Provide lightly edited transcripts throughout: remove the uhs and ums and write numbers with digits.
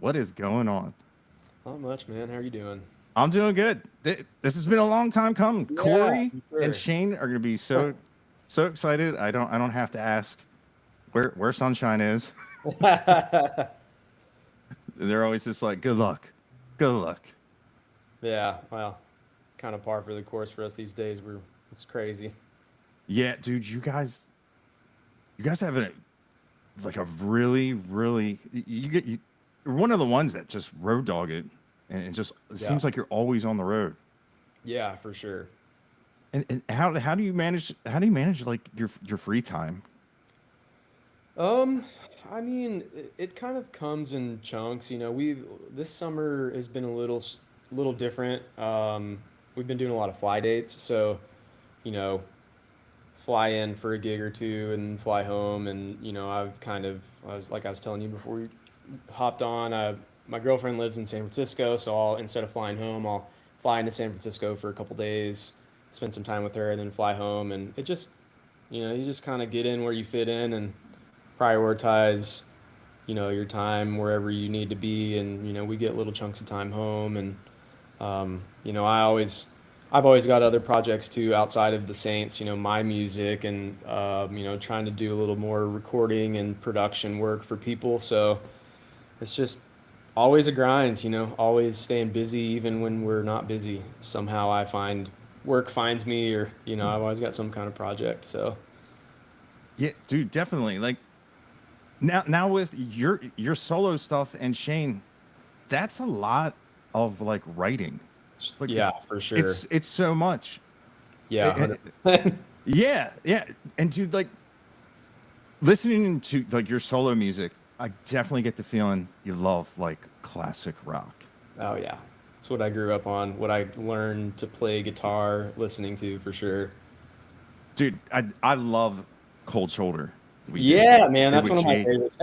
What is going on? Not much, man. How are you doing? I'm doing good. This has been a long time coming. Yeah, Corey for and sure. Shane are going to be so excited. I don't have to ask where Sunshine is. They're always just like, "Good luck, good luck." Yeah, well, kind of par for the course for us these days. It's crazy. Yeah, dude, you guys have like a really you're one of the ones that just road dog it, and it Yeah, seems like you're always on the road. yeah, for sure. And how do you manage like your free time? Um, I mean, it kind of comes in chunks. We this summer has been a little different. We've been doing a lot of fly dates, so you know, fly in for a gig or two and fly home. And I was telling you before we hopped on. My girlfriend lives in San Francisco, so I'll instead of flying home, I'll fly into San Francisco for a couple days, spend some time with her, and then fly home. And it just, you just kind of get in where you fit in and prioritize, your time wherever you need to be. And we get little chunks of time home. And you know, I've always got other projects too outside of the Saints. My music and trying to do a little more recording and production work for people. So it's just always a grind. Always staying busy even when we're not busy. Somehow I find work finds me, or I've always got some kind of project. So Yeah, dude, definitely. Like now with your solo stuff and Shane, that's a lot of like writing. Like yeah, for sure. it's so much. Yeah, It- it- 100%. yeah, yeah. And dude, like listening to like your solo music, I definitely get the feeling you love like classic rock. Oh yeah, it's what I grew up on. What I learned to play guitar, listening to for sure. Dude, I love Cold Shoulder. We Yeah, man, did that's with one of my Jake. favorites.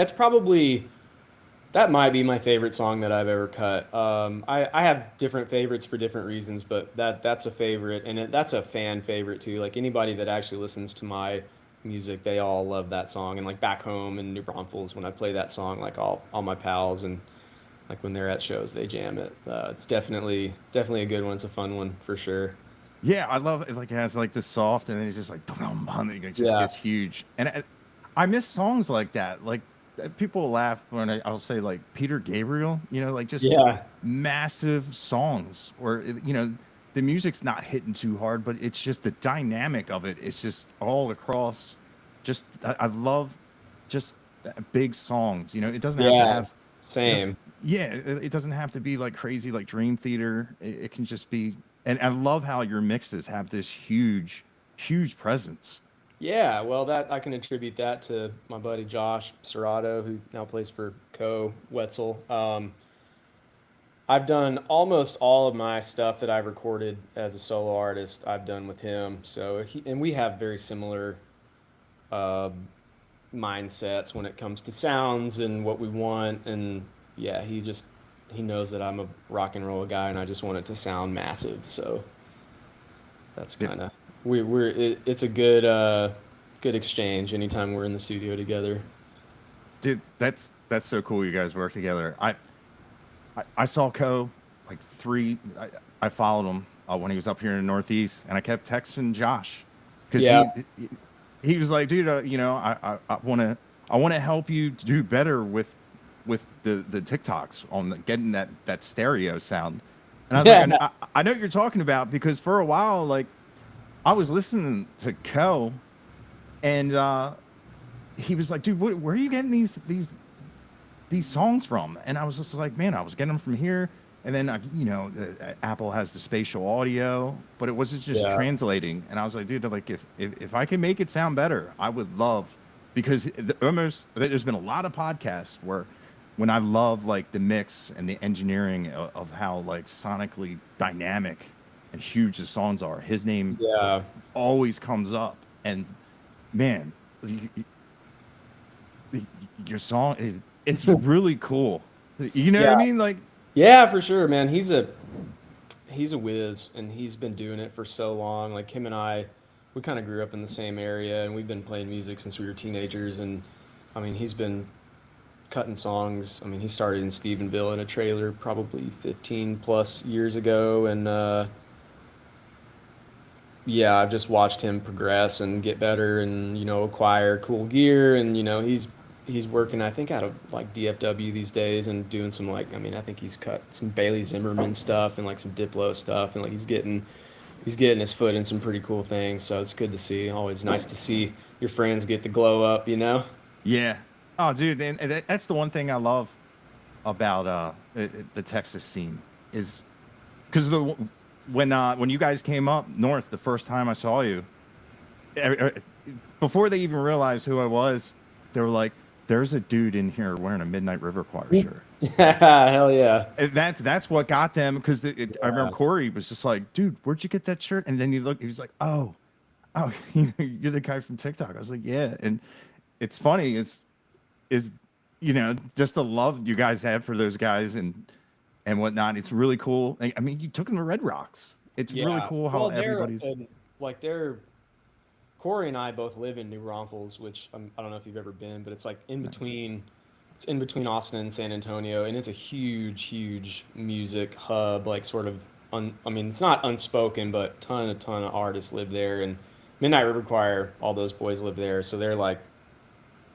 That might be my favorite song that I've ever cut. I have different favorites for different reasons, but that's a favorite, and that's a fan favorite too. Like anybody that actually listens to my music, they all love that song. And like back home in New Braunfels, when I play that song, like all my pals and like when they're at shows, they jam it. It's definitely a good one. It's a fun one for sure. Yeah, I love it. Like it has like the soft, and then it's just like it just Yeah, gets huge. And I miss songs like that. Like people will laugh when I'll say like Peter Gabriel. Like just yeah, massive songs, or the music's not hitting too hard, but it's just the dynamic of it. It's just all across. Just I love just big songs. It doesn't have to yeah. have it doesn't Same. yeah, it doesn't have to be like crazy like Dream Theater. It can just be, and I love how your mixes have this huge presence. Yeah, well, that I can attribute that to my buddy Josh Serrato, who now plays for Co Wetzel. I've done almost all of my stuff that I've recorded as a solo artist. I've done with him, and we have very similar uh, mindsets when it comes to sounds and what we want. And yeah, he knows that I'm a rock and roll guy, and I just want it to sound massive. So that's Yeah, kind of it's a good exchange anytime we're in the studio together. dude, that's so cool. You guys work together. I saw Co like I followed him when he was up here in the Northeast, and I kept texting Josh because Yeah, he was like, dude, I want to help you do better with the TikToks on getting that stereo sound. And I was like, yeah, I know what you're talking about because for a while, like I was listening to Co, and he was like, dude, where are you getting these songs from? And I was just like, man, I was getting them from here. And then, Apple has the spatial audio, but it wasn't just yeah, translating. And I was like, dude, like if I can make it sound better, I would love, because there's been a lot of podcasts where when I love like the mix and the engineering of how like sonically dynamic and huge the songs are, his name yeah, always comes up. And man, your song it's really cool. You know what I yeah, mean? Like, yeah, for sure, man. He's a whiz, and he's been doing it for so long. Like him and I, we kind of grew up in the same area, and we've been playing music since we were teenagers. And I mean, he's been cutting songs. I mean, he started in Stephenville in a trailer probably 15 plus years ago, and yeah, I've just watched him progress and get better, and acquire cool gear, and he's working, I think, out of like DFW these days, and doing some, like, I mean, I think he's cut some Bailey Zimmerman stuff and like some Diplo stuff, and like he's getting his foot in some pretty cool things. So it's good to see. Always nice to see your friends get the glow up. Yeah. Oh, dude, and that's the one thing I love about the Texas scene is because when you guys came up north the first time I saw you, er- er, before they even realized who I was, they were like, "There's a dude in here wearing a Midnight River Choir shirt." Hell yeah. And that's what got them because I remember Yeah. Corey was just like, "Dude, where'd you get that shirt?" And then he looked, he was like, "Oh, you're the guy from TikTok." I was like, "Yeah," and it's funny. Is just the love you guys had for those guys and whatnot. It's really cool. I mean, you took them to Red Rocks. It's really Yeah. cool how Well, everybody's. they're Corey and I both live in New Braunfels, which I don't know if you've ever been, but it's like in between. It's in between Austin and San Antonio, and it's a huge, huge music hub. Like, sort of, I mean, it's not unspoken, but a ton of artists live there, and Midnight River Choir, all those boys live there, so they're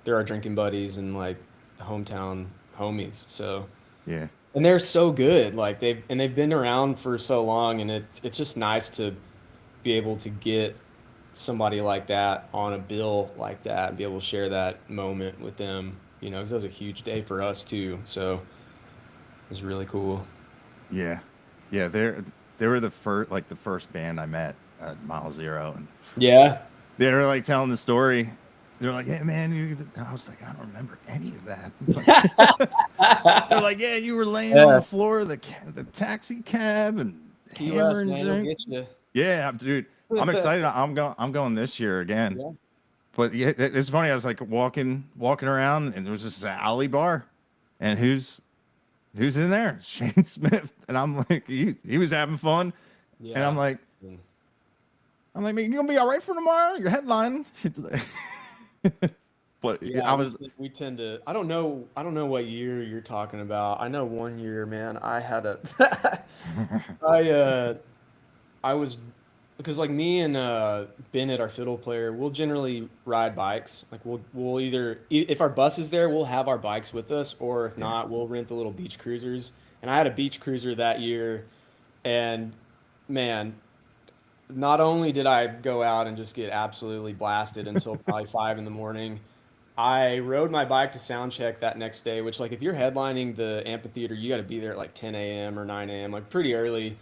our drinking buddies and like hometown homies. So, Yeah, and they're so good. Like, they've been around for so long, and it's just nice to be able to get somebody like that on a bill like that and be able to share that moment with them, because that was a huge day for us too. So it was really cool. yeah, yeah. They were the first band I met at Mile Zero, and Yeah. they were like telling the story. They're like, "Yeah, man," and I was like, "I don't remember any of that." They're like, "Yeah, you were laying on Yeah. the floor of the taxi cab and Key West, hammering man, you'll drinks." get you. Yeah, dude, I'm excited. I'm going this year again. Yeah. But yeah, it's funny. I was like walking around, and there was this alley bar, and who's in there? Shane Smith, and I'm like, he was having fun, and I'm Yeah. like, Mm. man, you gonna be all right for tomorrow? Your headline. But Yeah, I was, we tend to. I don't know what year you're talking about. I know one year, man, I had a I I was because, like, me and Bennett, our fiddle player, we'll generally ride bikes. Like, we'll either, if our bus is there, we'll have our bikes with us, or if yeah, not, we'll rent the little beach cruisers. And I had a beach cruiser that year, and man, not only did I go out and just get absolutely blasted until probably 5 in the morning, I rode my bike to sound check that next day, which, like, if you're headlining the amphitheater, you got to be there at like 10 a.m. or 9 a.m., like pretty early.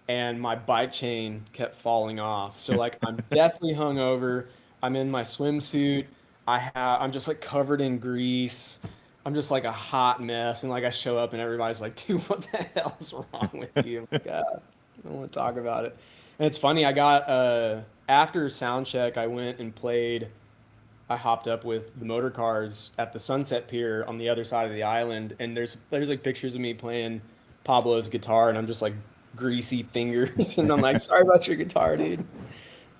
And my bike chain kept falling off. So, like, I'm definitely hungover. I'm in my swimsuit. I'm just like covered in grease. I'm just like a hot mess. And like, I show up and everybody's like, dude, what the hell is wrong with you? I'm like, God, I don't want to talk about it. And it's funny, I got after sound check, I hopped up with the motor cars at the Sunset Pier on the other side of the island, and there's like pictures of me playing Pablo's guitar, and I'm just like greasy fingers, and I'm like, sorry about your guitar, dude.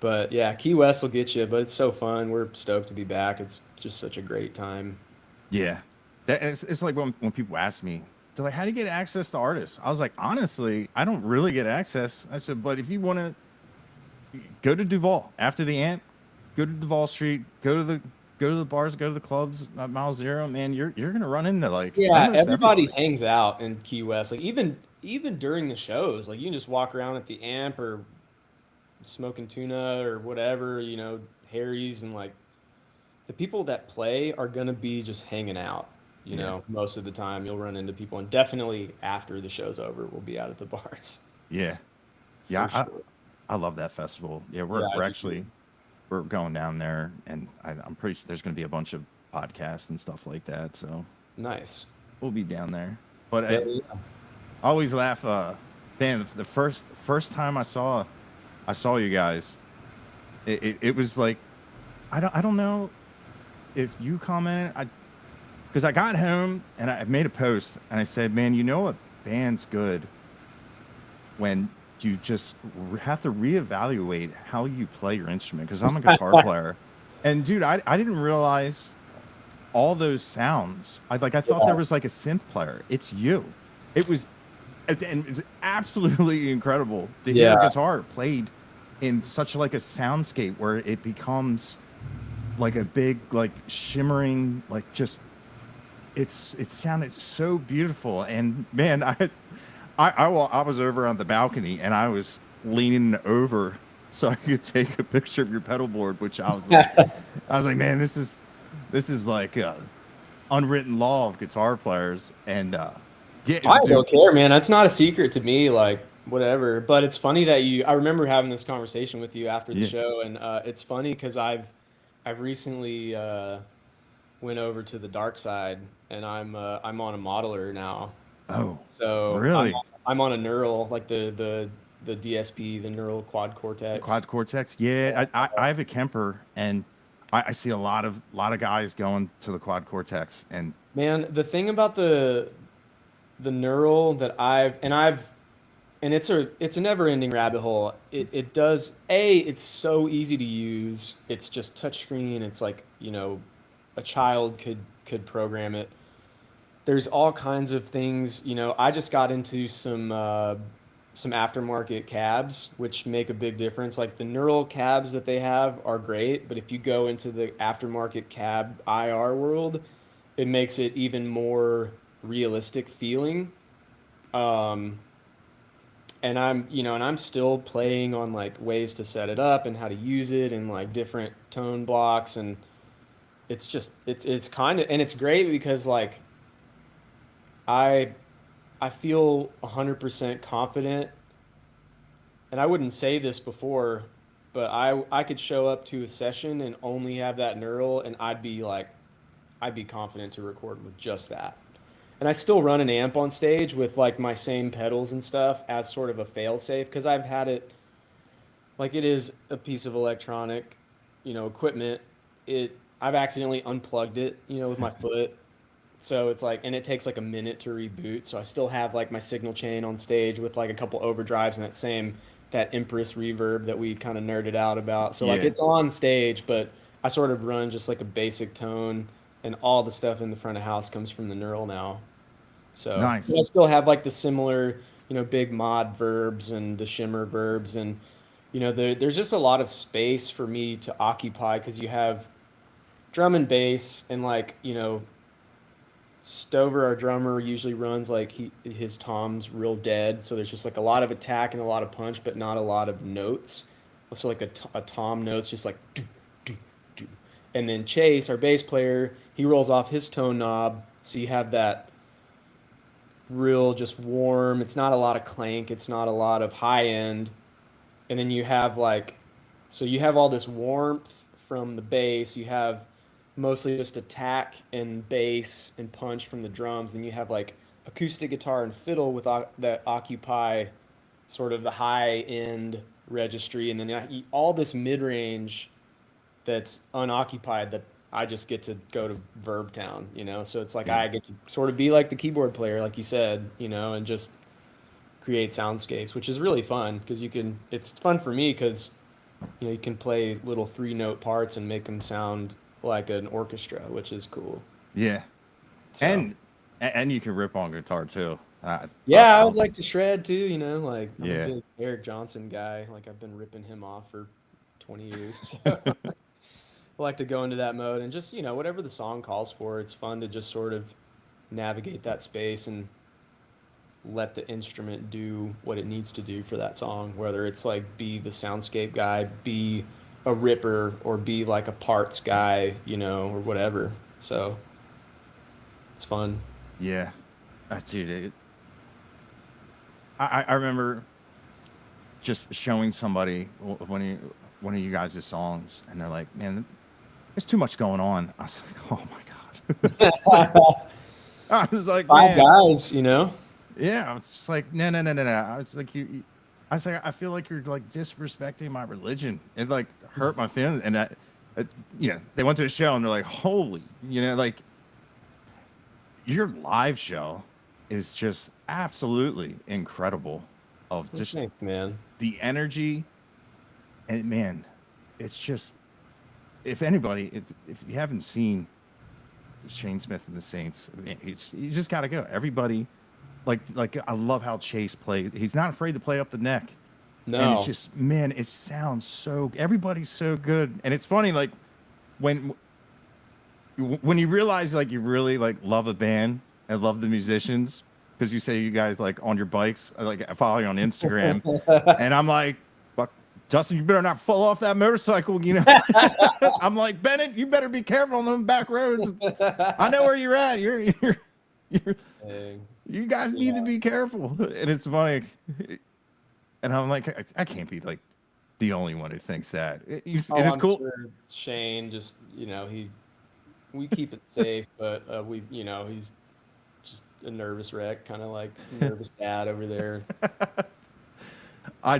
But yeah, Key West will get you, but it's so fun. We're stoked to be back. It's just such a great time. yeah. It's like when people ask me, they're like, "How do you get access to artists?" I was like, "Honestly, I don't really get access." I said, "But if you want to go to Duval after the Ant, go to Duval Street, go to the bars, go to the clubs at Mile Zero, man, you're gonna run into like Yeah, almost everybody everybody." hangs out in Key West. Like, even during the shows, like, you can just walk around at the amp or smoking tuna or whatever, Harry's, and like the people that play are gonna be just hanging out. Yeah, Most of the time you'll run into people, and definitely after the show's over, we'll be out at the bars yeah, for yeah. I sure. I love that festival. Yeah, Yeah, I we're do too. actually we're going down there, and I'm pretty sure there's gonna be a bunch of podcasts and stuff like that. So Nice. we'll be down there. But Hell I yeah. always laugh. Man, the first time I saw you guys, it was like I don't know if you commented. Because I got home and I made a post and I said, "Man, you know a band's good when you just have to reevaluate how you play your instrument." Because I'm a guitar player, and dude, I didn't realize all those sounds. I thought there Yeah. was like a synth player. It's you. It was, and it's absolutely incredible to hear a Yeah. guitar played in such like a soundscape where it becomes like a big like shimmering like just it sounded so beautiful. And man, I was over on the balcony and I was leaning over so I could take a picture of your pedal board, which I was like, man, this is like unwritten law of guitar players. And yeah, I dude, don't care, man. That's not a secret to me, like whatever. But it's funny that I remember having this conversation with you after the yeah. show, and it's funny because I've recently went over to the dark side, and I'm on a modeler now. Oh, So really? I'm on a neural, like the DSP, the neural quad cortex. Quad cortex? Yeah, I have a Kemper, and I see a lot of guys going to the quad cortex, and Man, the thing about the neural that I've and it's a never-ending rabbit hole. It does it's so easy to use. It's just touchscreen. It's like, a child could program it. There's all kinds of things, I just got into some aftermarket cabs, which make a big difference. Like the neural cabs that they have are great, but if you go into the aftermarket cab IR world, it makes it even more realistic feeling. Um, and I'm still playing on like ways to set it up and how to use it and like different tone blocks, and it's kind of, and it's great because like I I feel 100% confident, and I wouldn't say this before, but I could show up to a session and only have that neural, and I'd be confident to record with just that. And I still run an amp on stage with like my same pedals and stuff as sort of a fail safe because I've had it, like, it is a piece of electronic, equipment. I've accidentally unplugged it, with my foot. So it's like, and it takes like a minute to reboot. So I still have like my signal chain on stage with like a couple overdrives and that Empress reverb that we kind of nerded out about. So like yeah, it's on stage, but I sort of run just like a basic tone, and all the stuff in the front of house comes from the neural now. So but nice. I still have like the similar, big mod verbs and the shimmer verbs, and there's just a lot of space for me to occupy because you have drum and bass, and like, Stover, our drummer, usually runs like his toms real dead, so there's just like a lot of attack and a lot of punch, but not a lot of notes. So like a tom note's just like do do do, and then Chase, our bass player, he rolls off his tone knob, so you have that real just warm. It's not a lot of clank. It's not a lot of high end, and then you have like, so you have all this warmth from the bass. You have mostly just attack and bass and punch from the drums. Then you have like acoustic guitar and fiddle that occupy sort of the high end registry, and then all this mid range that's unoccupied that I just get to go to Verb Town, So it's like Yeah, I get to sort of be like the keyboard player, like you said, and just create soundscapes, which is really fun because it's fun for me because you can play little 3 note parts and make them sound like an orchestra, which is cool. yeah, So and and you can rip on guitar too. yeah, I was like to shred too, like I'm a Yeah, big Eric Johnson guy. Like I've been ripping him off for 20 years. So I like to go into that mode and just, whatever the song calls for, it's fun to just sort of navigate that space and let the instrument do what it needs to do for that song, whether it's like be the soundscape guy, be a ripper, or be like a parts guy, or whatever. So it's fun. yeah. Dude, I remember just showing somebody one of you guys' songs, and they're like, "Man, there's too much going on." I was like, "Oh my god!" I was like, Five "Man, guys. yeah." I was just like, "No, no, no, no, no." I was like, I was like, "I feel like you're like disrespecting my religion." It like hurt my feelings, and they went to the show and they're like, "Holy," like your live show is just absolutely incredible. Of Well, just thanks, man. the energy, and man, it's just if anybody, if you haven't seen Shane Smith and the Saints. Man, you just got to go. Everybody, like I love how Chase played. He's not afraid to play up the neck, and it No. just man, it sounds so. Everybody's so good, and it's funny like when when you realize like you really like love a band and love the musicians because you say you guys like on your bikes. Like I follow you on Instagram, and I'm like, fuck, Justin, you better not fall off that motorcycle. You know, I'm like Bennett, you better be careful on them back roads. I know where you're at. You're Dang. you guys need to Yeah. be careful. And it's funny. And I'm like, I can't be like the only one who thinks that. It Oh, is I'm cool. sure Shane just, we keep it safe, but he's just a nervous wreck, kind of like nervous dad over there.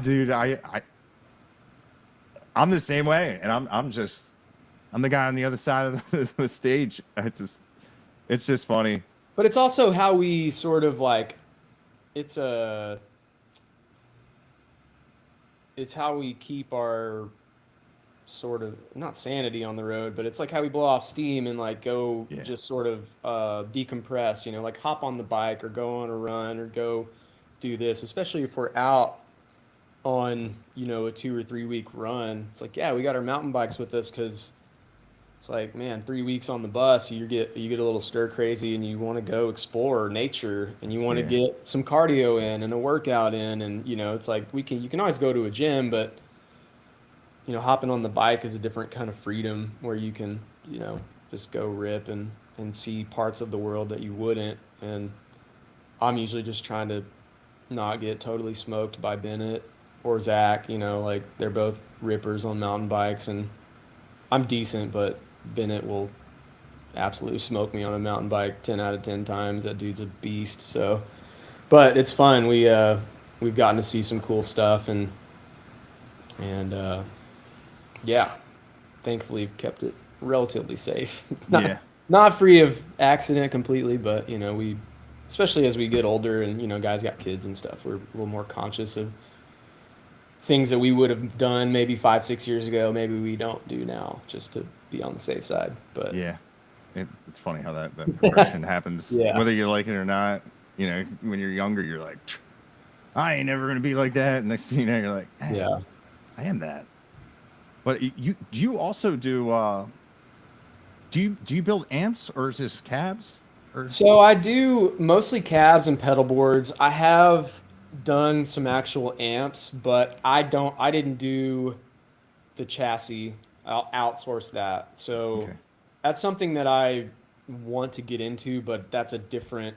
Dude, I'm the same way, and I'm the guy on the other side of the stage. It's just funny. But it's also how we sort of like, it's a, it's how we keep our sort of not sanity on the road, but it's like how we blow off steam and like go Yeah, just sort of decompress, like hop on the bike or go on a run or go do this, especially if we're out on, a 2 or 3 week run. It's like, yeah, we got our mountain bikes with us because it's like, man, 3 weeks on the bus, you get a little stir crazy and you want to go explore nature and you want to yeah, get some cardio in and a workout in. And, it's like you can always go to a gym, but hopping on the bike is a different kind of freedom where you can, just go rip and see parts of the world that you wouldn't. And I'm usually just trying to not get totally smoked by Bennett or Zach. Like they're both rippers on mountain bikes, and I'm decent, but Bennett will absolutely smoke me on a mountain bike 10 out of 10 times. That dude's a beast. So, but it's fun. We've gotten to see some cool stuff, and yeah, thankfully we've kept it relatively safe. not yeah, not free of accident completely, but we, especially as we get older and guys got kids and stuff, we're a little more conscious of things that we would have done maybe 5, 6 years ago. Maybe we don't do now, just to be on the safe side. But yeah. It's funny how that progression happens, yeah, whether you like it or not. When you're younger, you're like, I ain't never gonna be like that. Next thing you know, you're like, man, yeah. I am that. But you also do you build amps or is this cabs or So I do mostly cabs and pedal boards. I have done some actual amps, but I didn't do the chassis. I'll outsource that. So okay, that's something that I want to get into, but that's a different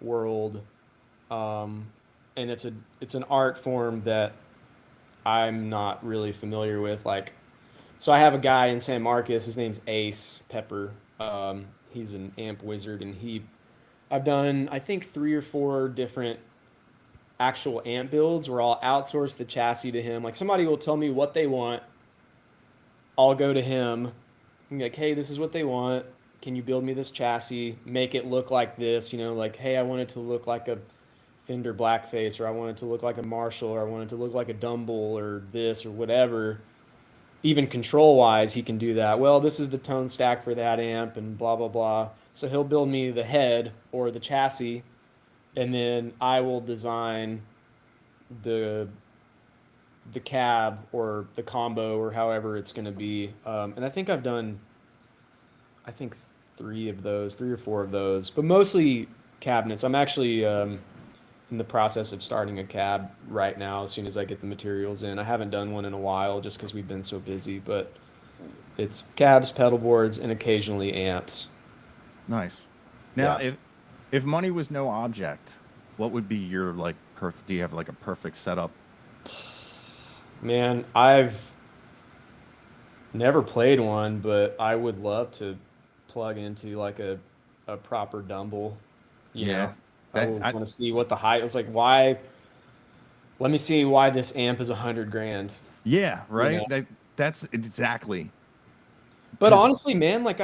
world. Um, and it's an art form that I'm not really familiar with. Like, so I have a guy in San Marcos. His name's Ace Pepper. He's an amp wizard, and I've done I think 3 or 4 different actual amp builds where I'll outsource the chassis to him. Like somebody will tell me what they want, I'll go to him and be like, hey, this is what they want. Can you build me this chassis? Make it look like this, like, hey, I want it to look like a Fender Blackface, or I want it to look like a Marshall, or I want it to look like a Dumble, or this, or whatever. Even control wise, he can do that. Well, this is the tone stack for that amp, and blah, blah, blah. So he'll build me the head or the chassis, and then I will design the the cab or the combo or however it's going to be. And I think I've done, I think 3 or 4 of those, but mostly cabinets. I'm actually in the process of starting a cab right now as soon as I get the materials in. I haven't done one in a while just because we've been so busy, but it's cabs, pedal boards, and occasionally amps. nice. Now, Yeah. if money was no object, what would be your like perfect? Do you have like a perfect setup? Man, I've never played one, but I would love to plug into like a proper Dumble. You Yeah, know, I that would I want to see what the height was like. Why? Let me see why this amp is 100 grand. yeah, You know, right. That's exactly but because honestly, man, like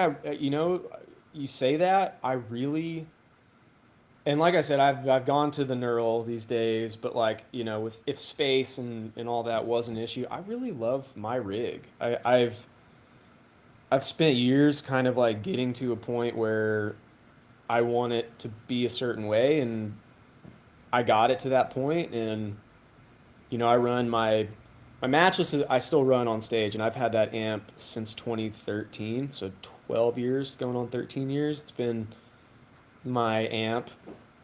you say that I really, and like I said, I've gone to the neural these days, but like with if space and all that was an issue, I really love my rig. I've spent years kind of like getting to a point where I want it to be a certain way, and I got it to that point, and I run my matchless is I still run on stage, and I've had that amp since 2013, so 12 years, going on 13 years. It's been my amp.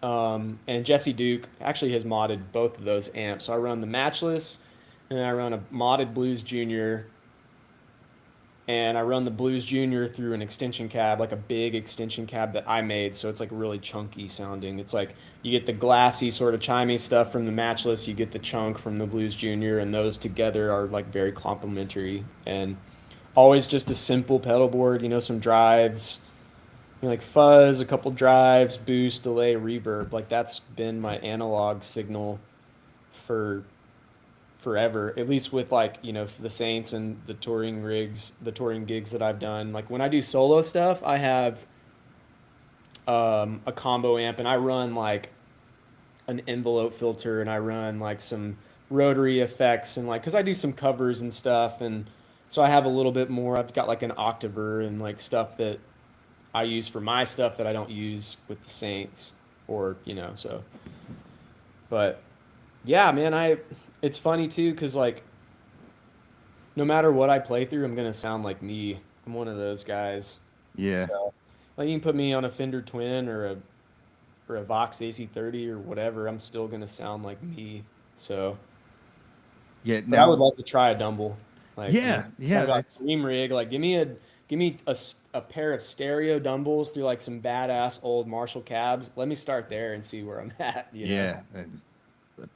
And Jesse Duke actually has modded both of those amps. So I run the matchless, and then I run a modded Blues Junior, and I run the Blues Junior through an extension cab, like a big extension cab that I made. So it's like really chunky sounding. It's like you get the glassy sort of chimey stuff from the matchless, you get the chunk from the Blues Junior, and those together are like very complementary. And always just a simple pedal board, some drives, like fuzz, a couple drives, boost, delay, reverb. Like that's been my analog signal for forever, at least with like the Saints and the touring rigs, the touring gigs that I've done. Like when I do solo stuff, I have a combo amp, and I run like an envelope filter, and I run like some rotary effects, and like because I do some covers and stuff, and so I have a little bit more. I've got like an octaver and like stuff that I use for my stuff that I don't use with the Saints, or so. But yeah, man, it's funny too because like no matter what I play through, I'm gonna sound like me. I'm one of those guys. Yeah. So like you can put me on a Fender Twin or a Vox AC30 or whatever, I'm still gonna sound like me. So, Yeah. but I would Now, love to try a Dumble. Like yeah, talk yeah. about It's Dream Rig. Like give me a pair of stereo Dumbles through like some badass old Marshall cabs. Let me start there and see where I'm at. yeah.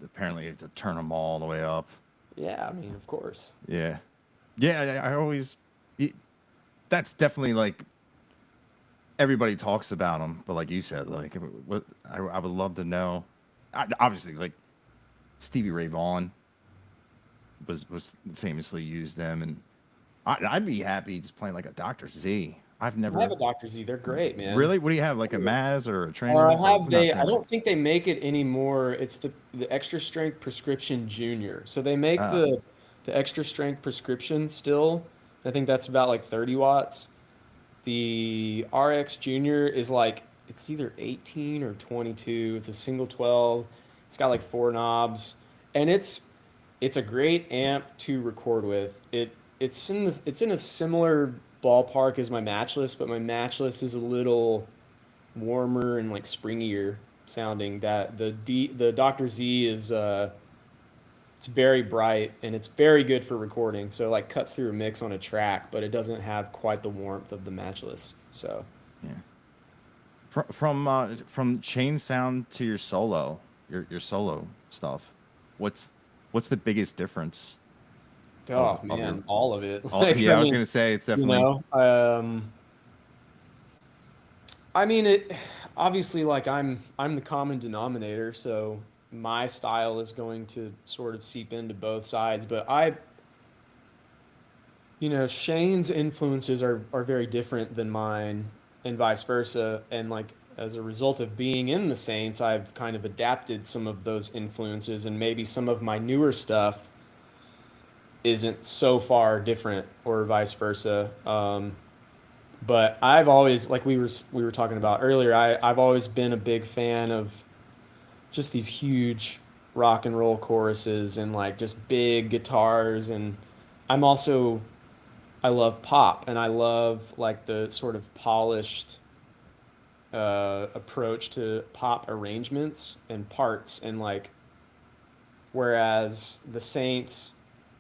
Apparently, you have to turn them all the way up. Yeah, I mean, of course. Yeah. Yeah. I always. It, that's definitely like everybody talks about them, but like you said, like what I would love to know. Obviously, like Stevie Ray Vaughan was famously used them, and I'd be happy just playing like a Dr. Z. I've I have never a Dr. Z. They're great, man. really. What do you have? Like a Maz or a trainer I or have not I trainer? don't think they make it anymore. It's the extra strength prescription junior. So they make Uh, the extra strength prescription still. I think that's about like 30 watts. The RX junior is like it's either 18 or 22. It's a single 12. It's got like four knobs, and it's a great amp to record with. It's in a similar ballpark as my matchless, but my matchless is a little warmer and like springier sounding. That the Dr. Z is it's very bright, and it's very good for recording. So like cuts through a mix on a track, but it doesn't have quite the warmth of the matchless. So yeah. From chain sound to your solo, your solo stuff. What's what's the biggest difference oh of man, your? all of it. All, Like yeah, I was gonna say it's you definitely. know, um, I mean it obviously like I'm the common denominator, so my style is going to sort of seep into both sides, but Shane's influences are very different than mine and vice versa. And like as a result of being in the Saints, I've kind of adapted some of those influences, and maybe some of my newer stuff isn't so far different or vice versa. But I've always like we were talking about earlier, I've always been a big fan of just these huge rock and roll choruses and like just big guitars. And I'm also I love pop, and I love like the sort of polished approach to pop arrangements and parts. And like, whereas the Saints,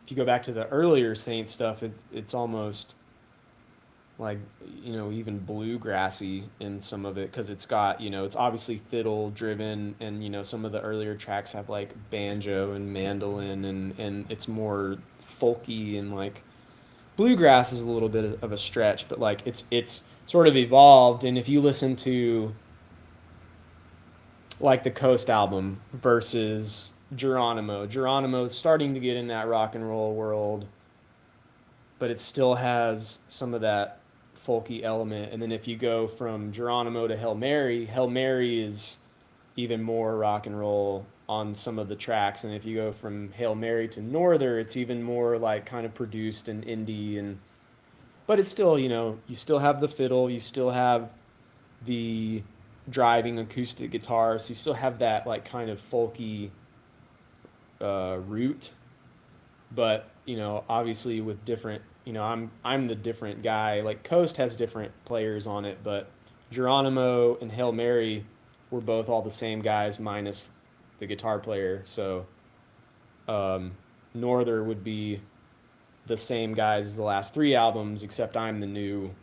if you go back to the earlier Saints stuff, it's almost like even bluegrassy in some of it, because it's got it's obviously fiddle driven, and some of the earlier tracks have like banjo and mandolin, and it's more folky, and like bluegrass is a little bit of a stretch, but like it's sort of evolved. And if you listen to like the Coast album versus Geronimo's starting to get in that rock and roll world, but it still has some of that folky element. And then if you go from Geronimo to Hail Mary is even more rock and roll on some of the tracks. And if you go from Hail Mary to Norther, it's even more like kind of produced and indie. And but it's still, you still have the fiddle, you still have the driving acoustic guitar, so you still have that like kind of folky root, but obviously with different, I'm the different guy. Like Coast has different players on it, but Geronimo and Hail Mary were both all the same guys minus the guitar player. So um, Norther would be the same guys as the last three albums, except I'm the new,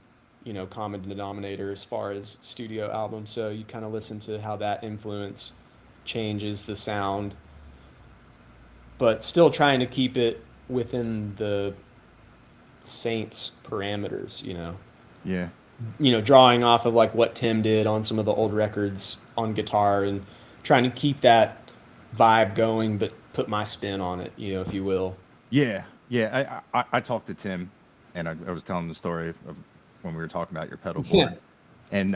common denominator as far as studio albums. So you kind of listen to how that influence changes the sound, but still trying to keep it within the Saints parameters, Yeah. Drawing off of like what Tim did on some of the old records on guitar and trying to keep that vibe going, but put my spin on it, if you will. Yeah. Yeah. I talked to Tim, and I was telling the story of when we were talking about your pedal Yeah. board. And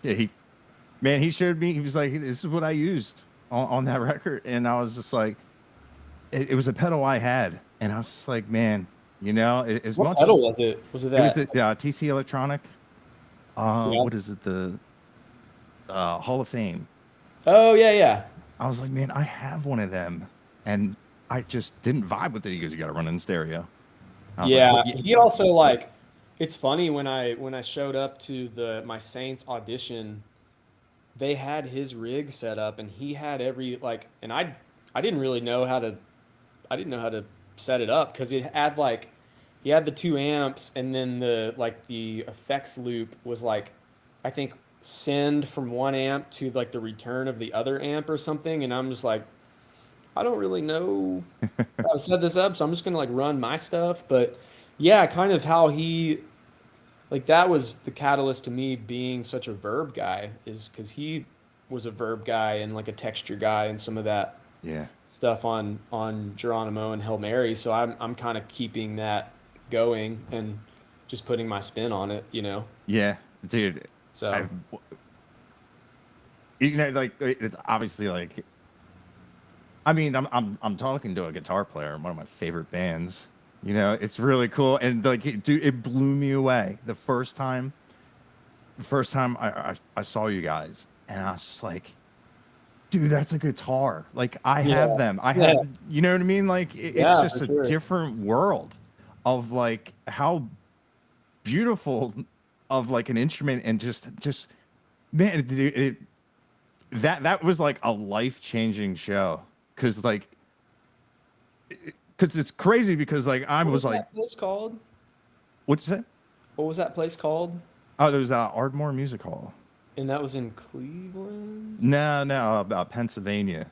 yeah, he showed me, he was like, this is what I used on that record. And I was just like, it was a pedal I had. And I was just like, man, as What much as pedal was it? Was it it was that? the TC Electronic, Yeah. what is it? The Hall of Fame. Oh, yeah, yeah. I was like, man, I have one of them. And I just didn't vibe with it. He goes, you got to run it in stereo. I was like, Yeah. what? He also like, it's funny when I showed up to my Saints audition, they had his rig set up and he had every like, and I didn't really know how to I didn't know how to set it up because it had like he had the two amps and then the effects loop was like I think send from one amp to like the return of the other amp or something, and I'm just like I don't really know how to set this up, so I'm just gonna like run my stuff. But yeah, kind of how he like that was the catalyst to me being such a verb guy is because he was a verb guy and like a texture guy and some of that Yeah. stuff on Geronimo and Hail Mary. So I'm kind of keeping that going and just putting my spin on it. Yeah. Dude, So I, like, it's obviously like, I mean, I'm talking to a guitar player in one of my favorite bands. It's really cool. And like, dude, it blew me away the first time I saw you guys, and I was just like, dude, that's a guitar. Like, I have yeah, them. I yeah, have, you know what I mean? Like, it's yeah, for just a sure. different world of like how beautiful of like an instrument, and just man, that was like a life-changing show. Because like, because it's crazy, because like I What was was like, that place called? what's that? What was that place called? Oh, there was Ardmore Music Hall. And that was in Cleveland. No, no, Pennsylvania.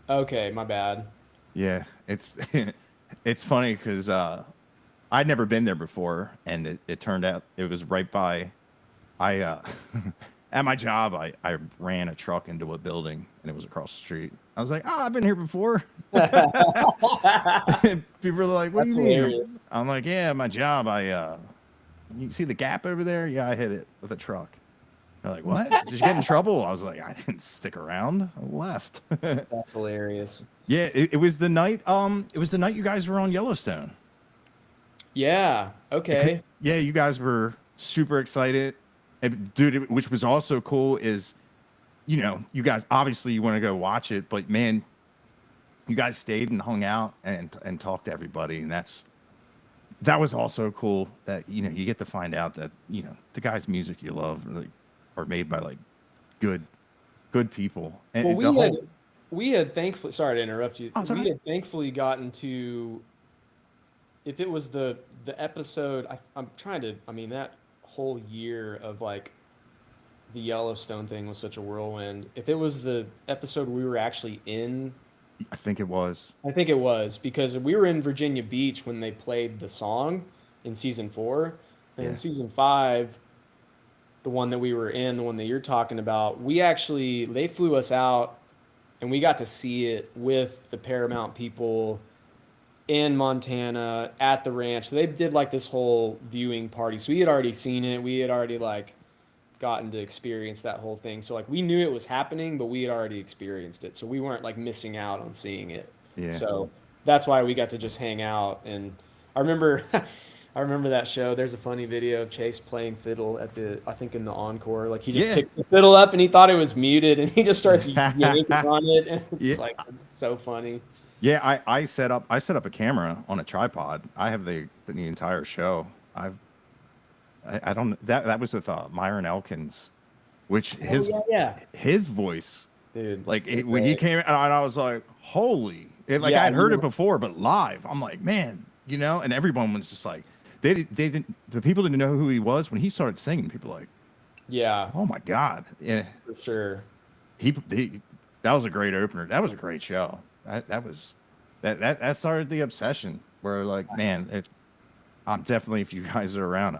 Okay, my bad. Yeah, it's it's funny because I'd never been there before, and it turned out it was right by. I at my job, I ran a truck into a building, and it was across the street. I was like, oh, I've been here before. And people are like, what do That's you hilarious. mean? I'm like, yeah, my job. You see the gap over there? Yeah, I hit it with a truck. They're like, what? Did you get in trouble? I was like, I didn't stick around. I left. That's hilarious. Yeah, it was the night. It was the night you guys were on Yellowstone. Yeah. Okay. Yeah, you guys were super excited, and, dude. Which was also cool is, you guys obviously you want to go watch it, but man, you guys stayed and hung out and talked to everybody, and that was also cool. That you get to find out that the guys' music you love like are made by like good good people, Well, and the whole. we had thankfully, sorry to interrupt you. Oh, We sorry. had thankfully gotten to, if it was the episode, I'm trying to, I mean, that whole year of like the Yellowstone thing was such a whirlwind. If it was the episode we were actually in, I think it was. I think it was because we were in Virginia Beach when they played the song in season 4, and in Yeah. season 5, the one that we were in, the one that you're talking about, they flew us out and we got to see it with the Paramount people in Montana at the ranch. So they did like this whole viewing party. So we had already seen it. We had already like gotten to experience that whole thing. So like we knew it was happening, but we had already experienced it. So we weren't like missing out on seeing it. Yeah. So that's why we got to just hang out. And I remember I remember that show. There's a funny video of Chase playing fiddle at I think in the encore. Like he just Yeah. picked the fiddle up and he thought it was muted and he just starts yanking on it. And it's Yeah. like so funny. Yeah, I set up a camera on a tripod. I have the entire show. I don't that was with Myron Elkins, which Oh, his yeah, yeah. his voice, Dude, like the when he great. came and I was like, holy, like Yeah, I'd heard it before, but live, I'm like, man, and everyone was just like, they didn't, the people didn't know who he was when he started singing. People were like, yeah, oh my god, yeah, for sure. he that was a great opener. That was a great show. That started the obsession where like, man, I'm definitely, if you guys are around,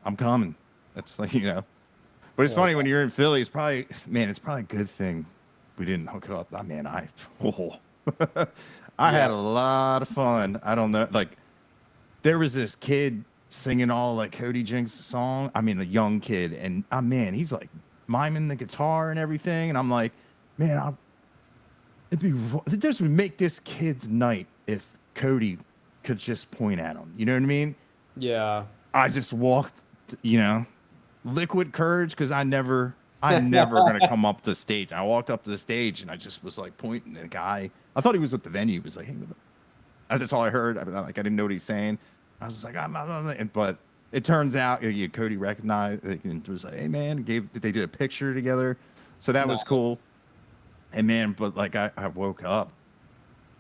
I'm coming. That's like, But it's Yeah, funny when you're in Philly. It's probably, man, it's probably a good thing we didn't hook up. I mean, oh, I yeah, had a lot of fun. I don't know, like there was this kid singing all like Cody Jinks' song. I mean, a young kid, and man, he's like miming the guitar and everything. And I'm like, man, this would make this kid's night if Cody could just point at him. You know what I mean? yeah. I just walked, liquid courage because I'm never gonna come up to the stage. I walked up to the stage and I just was like pointing at the guy. I thought he was with the venue. He was like, hey, that's all I heard. I didn't know what he's saying. I was just like, but it turns out Cody recognized and was like, hey man, they did a picture together, so that was Nice. cool. And man, but like I woke up,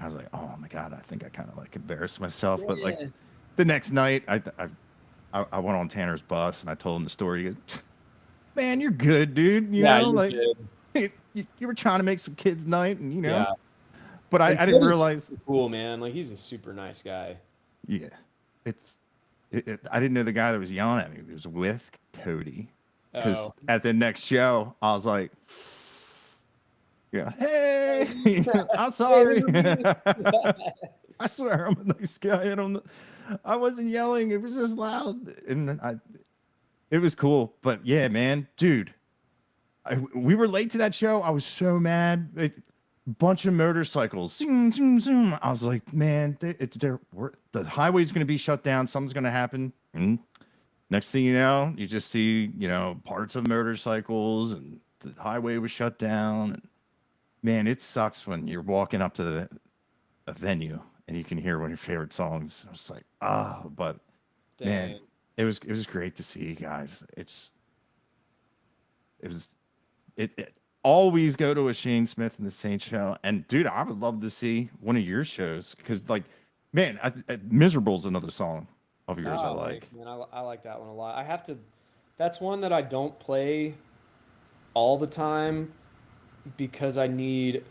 I was like, oh my god, I think I kind of like embarrassed myself. But like Yeah. the next night, I went on Tanner's bus and I told him the story. He goes, man, you're good, dude. Yeah, you're Like good. you were trying to make some kids' night, and Yeah. but And I didn't Cody's realize. super cool, man. Like he's a super nice guy. Yeah, it's. I didn't know the guy that was yelling at me was with Cody, because Oh. at the next show I was like, yeah, hey, I'm Hey, sorry. remember me? I swear I'm a nice guy. I wasn't yelling. It was just loud, and it was cool. But yeah, man, dude, we were late to that show. I was so mad. Bunch of motorcycles. Zoom, zoom, zoom. I was like, man, the highway's going to be shut down. Something's going to happen. And next thing you know, you just see, parts of motorcycles, and the highway was shut down. And man, it sucks when you're walking up to a venue and you can hear one of your favorite songs. I was like, but man, Dang. it was great to see you guys. It was it always go to a Shane Smith and the Saint show. And dude, I would love to see one of your shows because like, man, Miserable's another song of yours I Oh, like. thanks, man. I like that one a lot. That's one that I don't play all the time because I need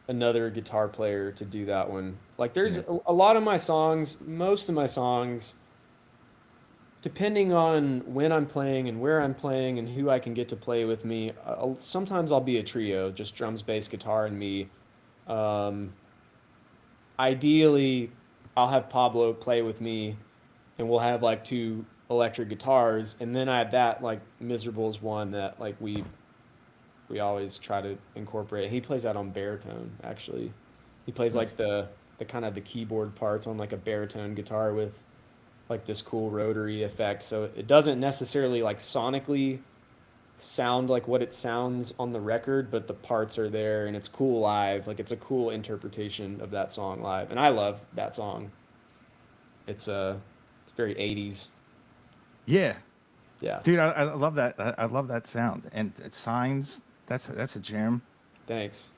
another guitar player to do that one. Like there's Yeah. a lot of my songs, most of my songs, depending on when I'm playing and where I'm playing and who I can get to play with me, sometimes I'll be a trio, just drums, bass, guitar, and me. Um, Ideally, I'll have Pablo play with me, and we'll have like two electric guitars, and then I have that like Miserable is one that like we always try to incorporate. He plays that on baritone actually. He plays Nice. like the kind of the keyboard parts on like a baritone guitar with like this cool rotary effect. So it doesn't necessarily like sonically sound like what it sounds on the record, but the parts are there and it's cool live. Like it's a cool interpretation of that song live. And I love that song. It's very 80s. Yeah. Yeah. Dude, I love that. I love that sound. And Signs, that's a jam. Thanks.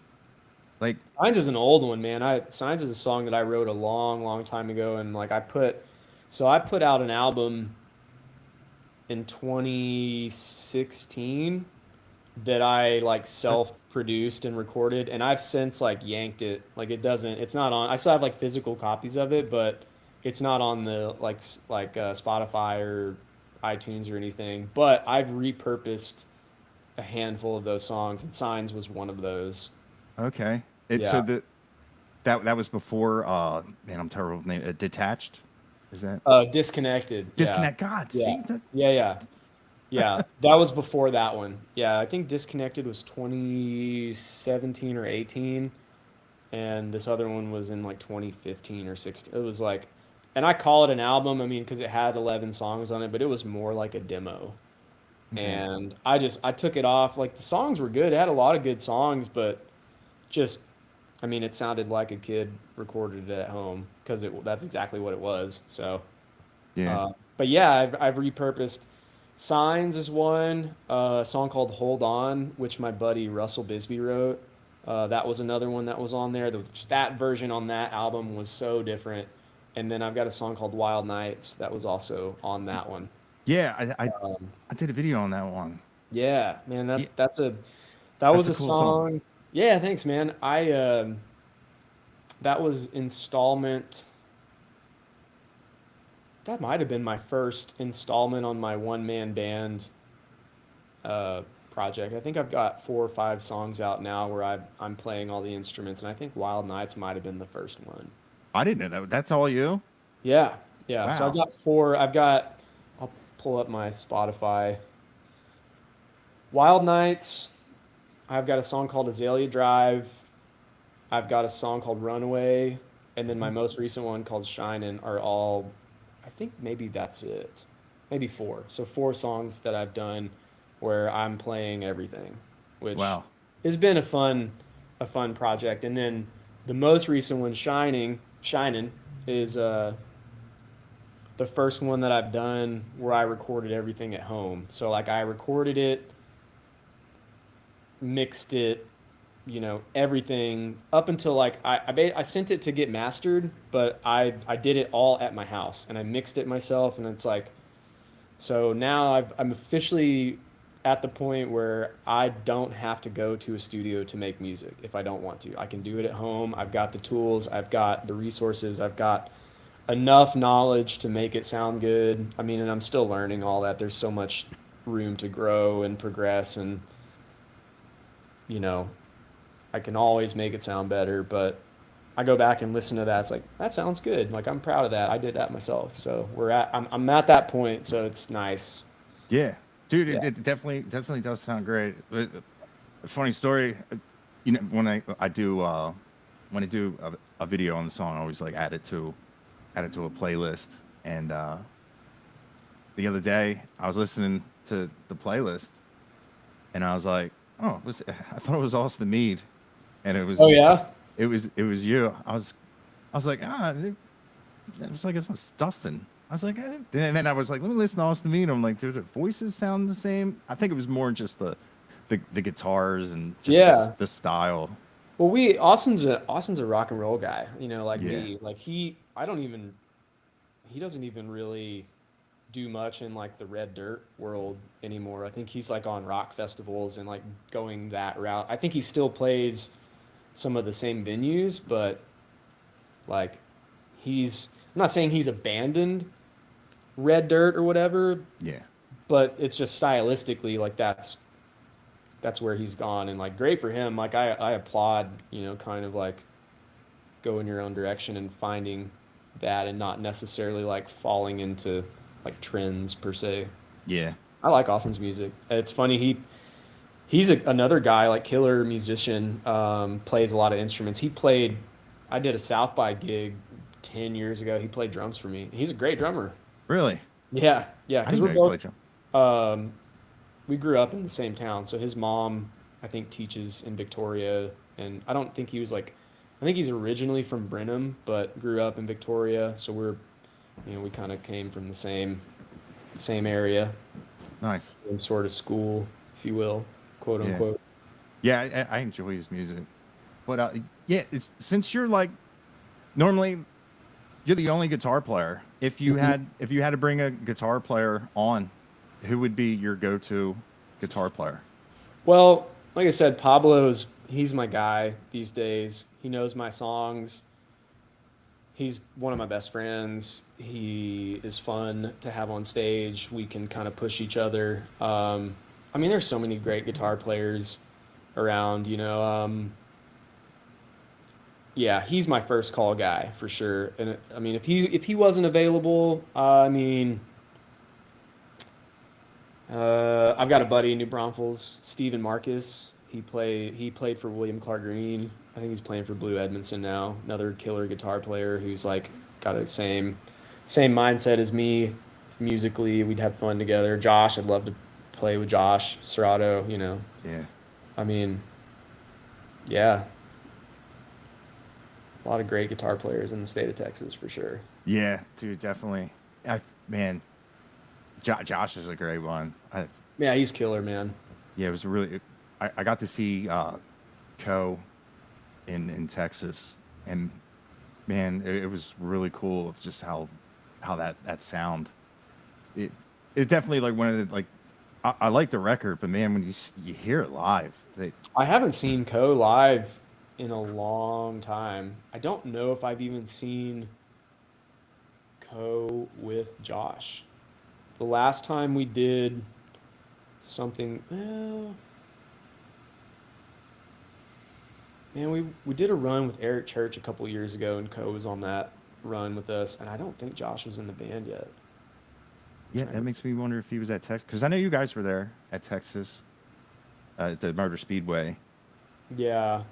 Like, Signs is an old one, man. I Signs is a song that I wrote a long, long time ago, and like I put out an album in 2016 that I like so, self-produced and recorded, and I've since like yanked it. Like it's not on. I still have like physical copies of it, but it's not on the Spotify or iTunes or anything. But I've repurposed a handful of those songs, and Signs was one of those. okay. So Yeah. that was before man, I'm terrible with name. Detached. Is that Disconnected. Yeah. Disconnect? God, Yeah. see? Yeah. Yeah. Yeah. That was before that one. Yeah. I think Disconnected was 2017 or 18. And this other one was in like 2015 or 16. It was like and I call it an album. I mean, because it had 11 songs on it, but it was more like a demo. Okay. And I took it off. Like the songs were good. It had a lot of good songs, but just I mean, it sounded like a kid recorded it at home because that's exactly what it was. So, Yeah. but yeah, I've repurposed. Signs is one. A song called Hold On, which my buddy Russell Bisbee wrote. That was another one that was on there. Just that version on that album was so different. And then I've got a song called Wild Nights that was also on that one. Yeah, Um, I did a video on that one. yeah, man, Yeah, that that's was a a cool song. song. Yeah, thanks, man. That was installment. That might have been my first installment on my one man band uh, project. I think I've got 4 or 5 songs out now where I'm playing all the instruments, and I think Wild Nights might have been the first one. I didn't know that. That's all you? Yeah, yeah. So I've Wow. got four. I've got. I'll pull up my Spotify. Wild Nights. I've got a song called Azalea Drive. I've got a song called Runaway, and then my Mhm. most recent one called Shinin' are all. I think maybe that's it. Maybe four. So 4 songs that I've done where I'm playing everything, which Wow. has been a fun project. And then the most recent one, Shining, is the first one that I've done where I recorded everything at home. So like I recorded it, mixed it, everything up until like I sent it to get mastered, but I did it all at my house and I mixed it myself, and it's like so now I'm officially at the point where I don't have to go to a studio to make music if I don't want to. I can do it at home. I've got the tools, I've got the resources, I've got enough knowledge to make it sound good. I mean, and I'm still learning all that. There's so much room to grow and progress, and you know, I can always make it sound better, but I go back and listen to that. It's like, that sounds good. Like, I'm proud of that. I did that myself. So I'm at that point. So it's nice. Yeah. Dude, Yeah. it definitely does sound great. A funny story, you know, when I do a video on the song, I always like add it to a playlist. And the other day, I was listening to the playlist, and I was like, "Oh, I thought it was Austin Mead," and Oh, yeah. it was you. I was like, it was like it was Dustin. I was like, and then I was like, let me listen to Austin Mead. I'm like, dude, the voices sound the same. I think it was more just the guitars and just Yeah. the style. Well, Austin's a rock and roll guy, like Yeah, me. Like he doesn't even really do much in like the red dirt world anymore. I think he's like on rock festivals and like going that route. I think he still plays some of the same venues, but like I'm not saying he's abandoned red dirt or whatever, yeah, but it's just stylistically like that's where he's gone, and like great for him. Like I applaud, kind of like go in your own direction and finding that and not necessarily like falling into like trends per se. yeah. I like Austin's music. It's funny he's another guy like killer musician. Plays a lot of instruments. I did a South by gig 10 years ago. He played drums for me. He's a great drummer. Really, Yeah, yeah. I Because didn't we're know you played both drums. um, we grew up in the same town. So his mom, I think, teaches in Victoria, and I don't think he was like, I think he's originally from Brenham, but grew up in Victoria. So we kind of came from the same area, Nice. same sort of school, if you will, quote Yeah, unquote. yeah. I enjoy his music, but yeah, it's since you're like normally you're the only guitar player. Mhm. If you had to bring a guitar player on, who would be your go-to guitar player? Well, like I said, he's my guy these days. He knows my songs. He's one of my best friends. He is fun to have on stage. We can kind of push each other. I mean, there's so many great guitar players around. Yeah, he's my first call guy for sure. And I mean, if he wasn't available, I mean, I've got a buddy in New Braunfels, Steven Marcus. He played for William Clark Green. I think he's playing for Blue Edmondson now. Another killer guitar player who's like got the same. same mindset as me musically. We'd have fun together. Josh, I'd love to play with Josh Serrato. Yeah. I mean, yeah, a lot of great guitar players in the state of Texas for sure. Yeah, dude, definitely. Man, Josh is a great one. Yeah, he's killer, man. Yeah, it was really. I got to see Co in Texas, and man, it was really cool of just how that sound. It it's definitely like one of the like. I like the record, but man, when you hear it live, I haven't seen Co live in a long time. I don't know if I've even seen Co with Josh. The last time we did something, man, we did a run with Eric Church a couple years ago, and Co was on that run with us, and I don't think Josh was in the band yet. yeah, that makes me wonder if he was at Texas because I know you guys were there at Texas at the Motor Speedway, Yeah,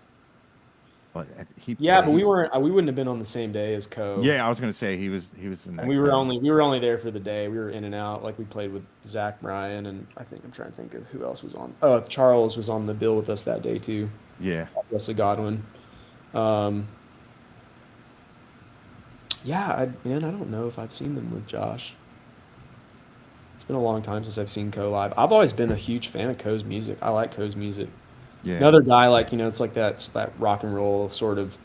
but he yeah, but we weren't. We wouldn't have been on the same day as Co. yeah, I was gonna say he was the And next day. we were only there for the day. We were in and out. Like we played with Zach Bryan, and I'm trying to think of who else was on. Oh, Charles was on the bill with us that day too. Yeah, Wesley Godwin. Um, yeah, man, I don't know if I've seen them with Josh. It's been a long time since I've seen Co live. I've always been a huge fan of Co's music. I like Co's music. yeah, Another guy, like, it's like that rock and roll sort of,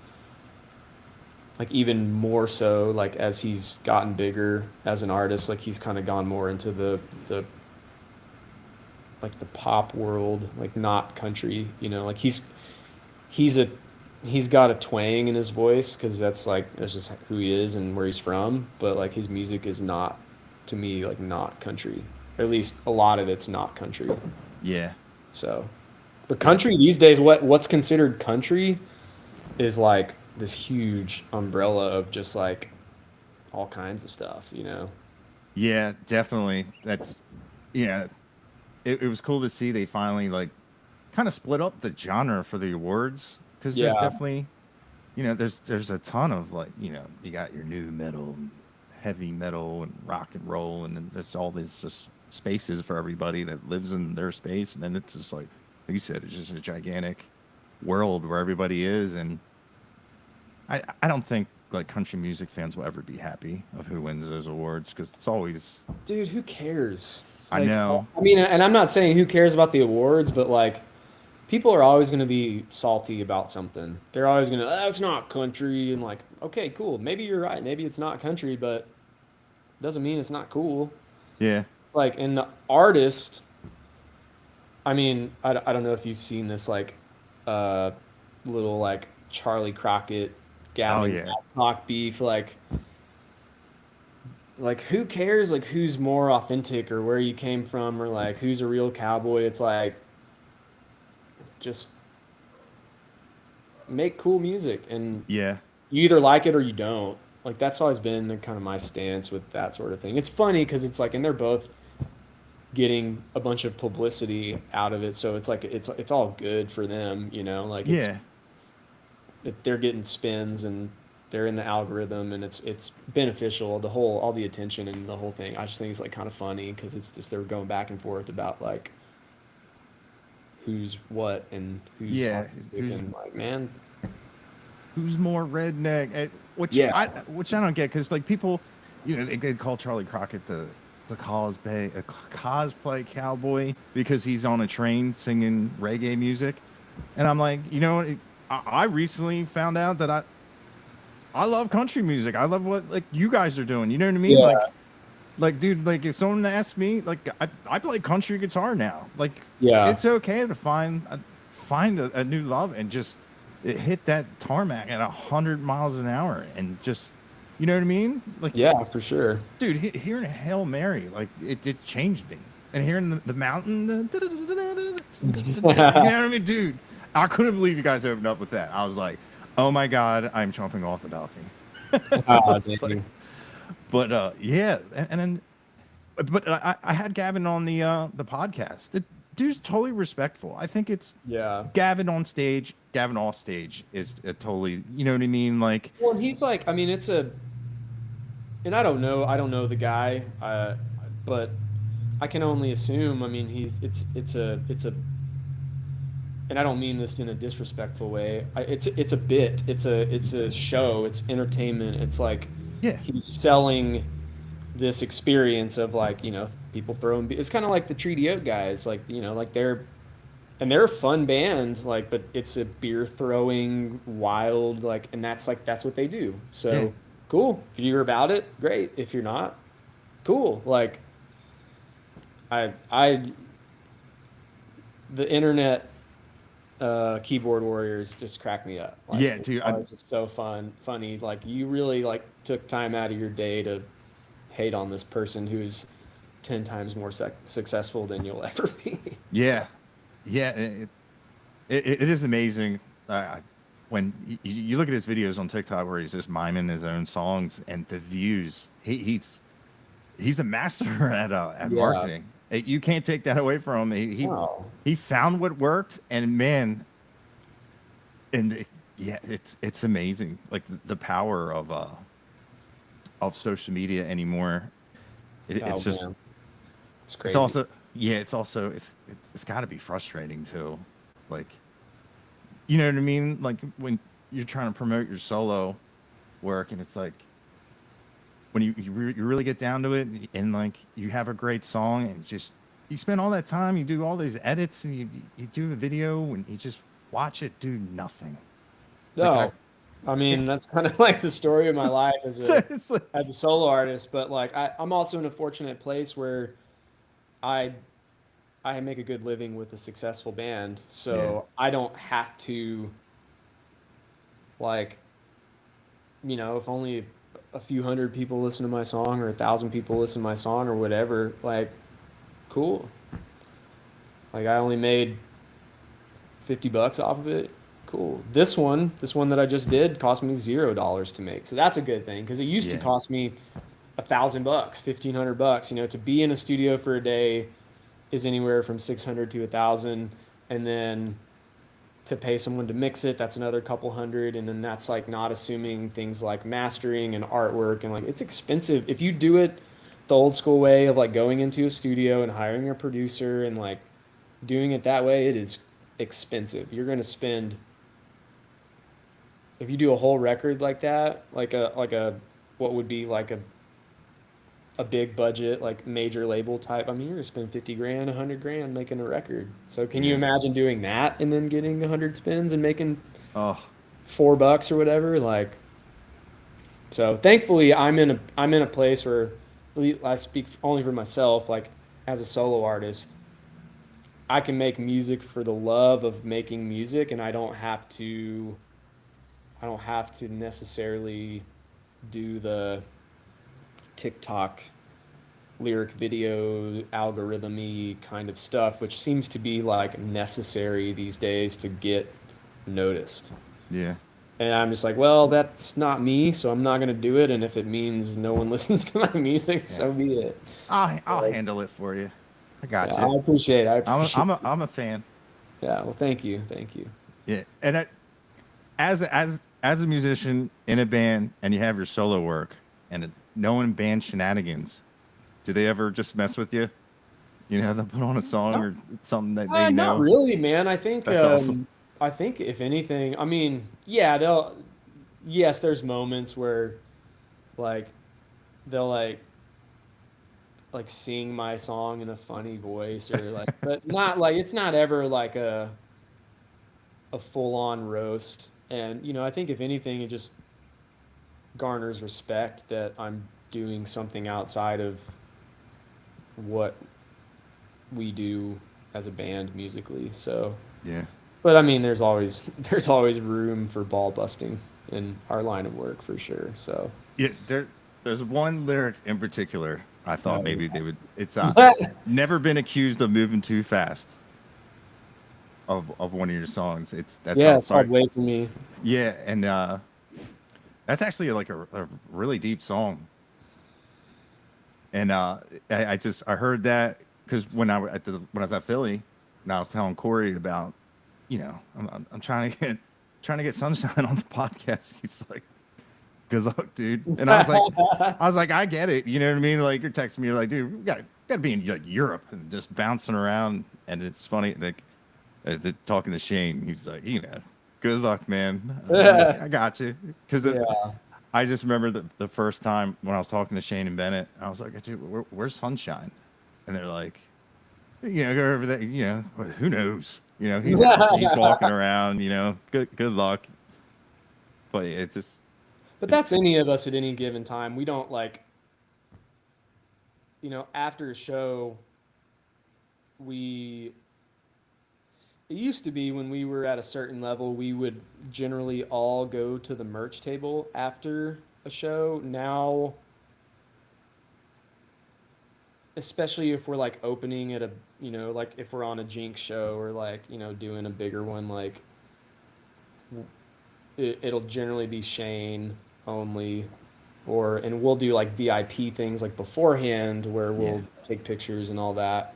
like, even more so, like, as he's gotten bigger as an artist, like he's kind of gone more into the like the pop world, like not country, like he's a he's got a twang in his voice because that's just who he is and where he's from, but like his music is not, to me, like not country, or at least a lot of it's not country. yeah, So, but country these days, what's considered country is like this huge umbrella of just like all kinds of stuff. yeah. Definitely, that's yeah. It was cool to see they finally like kind of split up the genre for the awards because there's Yeah, definitely there's a ton of like you got your new metal, heavy metal, and rock and roll, and then there's all these just spaces for everybody that lives in their space, and then it's just like you said, it's just a gigantic world where everybody is, and I don't think like country music fans will ever be happy of who wins those awards because it's always dude, who cares? I Like, know I mean, and I'm not saying who cares about the awards, but like, people are always going to be salty about something. They're always going to, that's not country. And like, okay, cool. Maybe you're right. Maybe it's not country, but doesn't mean it's not cool. yeah It's like, and the artist, I mean, I don't know if you've seen this, like, uh, little, like, Charlie Crockett, oh Gavin yeah Babcock beef. Like, who cares, like, who's more authentic or where you came from or, like, who's a real cowboy? It's like, just make cool music, and yeah you either like it or you don't. Like, that's always been kind of my stance with that sort of thing. It's funny because it's like, and they're both getting a bunch of publicity out of it, so it's like it's all good for them. Like yeah they're getting spins and they're in the algorithm, and it's beneficial. All the attention and the whole thing. I just think it's like kind of funny because it's just they're going back and forth about like who's what and who's yeah authentic, and like, man, who's more redneck, yeah, which I don't get because like people, they call Charlie Crockett the cosplay cowboy because he's on a train singing reggae music, and I'm like, I recently found out that I love country music. I love what like you guys are doing. You know what I mean? yeah, Like dude, like if someone asked me, like I play country guitar now. Like yeah, it's okay to find a new love and just hit that tarmac at 100 miles an hour and just, you know what I mean? Like, yeah, for sure. dude, hearing a Hail Mary, like it changed me. And hearing the mountain, you know what I mean, dude? I couldn't believe you guys opened up with that. I was like, oh my god, I'm jumping off the balcony. It's like, Dang. but yeah, and then, but I had Gavin on the podcast. The dude's totally respectful. I think it's Yeah. Gavin on stage, Gavin off stage is a totally, you know what I mean? Like, Well, he's like, I mean, and I don't know the guy, but I can only assume. I mean, it's a, and I don't mean this in a disrespectful way. It's a bit. It's a show. It's entertainment. It's like Yeah, he's selling this experience of like people throwing. It's kind of like the Treaty Oak guys. Like like they're a fun band. Like, but it's a beer throwing wild like, and that's what they do. yeah, So cool. If you're about it, great. If you're not, cool. Like I the internet keyboard warriors just crack me up. Like yeah, dude. it's just so funny. Like you really like took time out of your day to hate on this person who's 10 times more successful than you'll ever be. So Yeah, yeah. It is amazing when you look at his videos on TikTok where he's just miming his own songs and the views. He's a master at yeah. marketing. You can't take that away from him. Wow. He found what worked, and man, yeah, it's amazing. Like the power of social media anymore. Oh It's just man. It's it's crazy. also yeah, it's got to be frustrating too. Like you know what I mean? Like when you're trying to promote your solo work, and it's like when you really get down to it, and like you have a great song, and just you spend all that time, you do all these edits, and you do a video, and you just watch it do nothing. Like I Oh, I yeah, mean, that's kind of like the story of my life it's like, as a solo artist, but like I'm also in a fortunate place where I I make a good living with a successful band, yeah, so I don't have to like, if only a few hundred people listen to my song or 1,000 people listen to my song or whatever, like cool. Like I only made $50 off of it. Cool. This one that I just did cost me $0 to make. So that's a good thing because it used to yeah, cost me $1,000, $1,500. To be in a studio for a day is anywhere from 600 to 1,000, and then to pay someone to mix it, that's another couple hundred, and then that's like not assuming things like mastering and artwork, and like it's expensive if you do it the old school way of like going into a studio and hiring a producer and like doing it that way. It is expensive. You're going to spend, if you do a whole record like that, what would be like a big budget like major label type. I mean, you're gonna spend 50 grand, 100 grand making a record. So can you yeah. imagine doing that and then getting 100 spins and making Oh, $4 or whatever? Like, so thankfully I'm in a place where I speak only for myself. Like as a solo artist, I can make music for the love of making music, and I don't have to necessarily do the TikTok lyric video algorithm-y kind of stuff, which seems to be like necessary these days to get noticed. yeah. And I'm just like, well, that's not me, so I'm not gonna do it. And if it means no one listens to my music, Yeah. so be it. I'll Like, handle it for you. I yeah, got you. I appreciate. I'm a fan. Yeah, well, thank you. Yeah. And as a musician in a band, and you have your solo work, and knowing band shenanigans, do they ever just mess with you? You know, they'll put on a song or something that they Not know. really, man. That's awesome. I think if anything, I mean, yeah, yes, there's moments where like they'll like sing my song in a funny voice or like, but not like it's not ever like a full on roast. And I think if anything, it just garners respect that I'm doing something outside of what we do as a band musically. So, Yeah. but I mean, there's always room for ball busting in our line of work for sure. So, Yeah. There's one lyric in particular. I thought maybe they would. It's yeah, never been accused of moving too fast. Of one of your songs. That's how it it's called started. "Wait for Me." Yeah, and that's actually like a really deep song. And I heard that because when I was at Philly, and I was telling Corey about, I'm trying to get Sunshine on the podcast. He's like, good luck, dude. And I was like, I get it. You know what I mean? Like you're texting me, you're like, dude, we gotta be in like Europe and just bouncing around. And it's funny, like talking to Shane, he's like, good luck, man. I'm like, I got you, because Yeah. I just remember the first time when I was talking to Shane and Bennett, I was like, dude, where's Sunshine? And they're like, go over there. Who knows? He's walking around. Good luck. But it's just, But it, that's any of us at any given time. We don't like, after a show, we it used to be when we were at a certain level, we would generally all go to the merch table after a show. Now, especially if we're like opening at like if we're on a Jinx show or like, doing a bigger one, like it'll generally be Shane only, and we'll do like VIP things like beforehand where yeah, we'll take pictures and all that.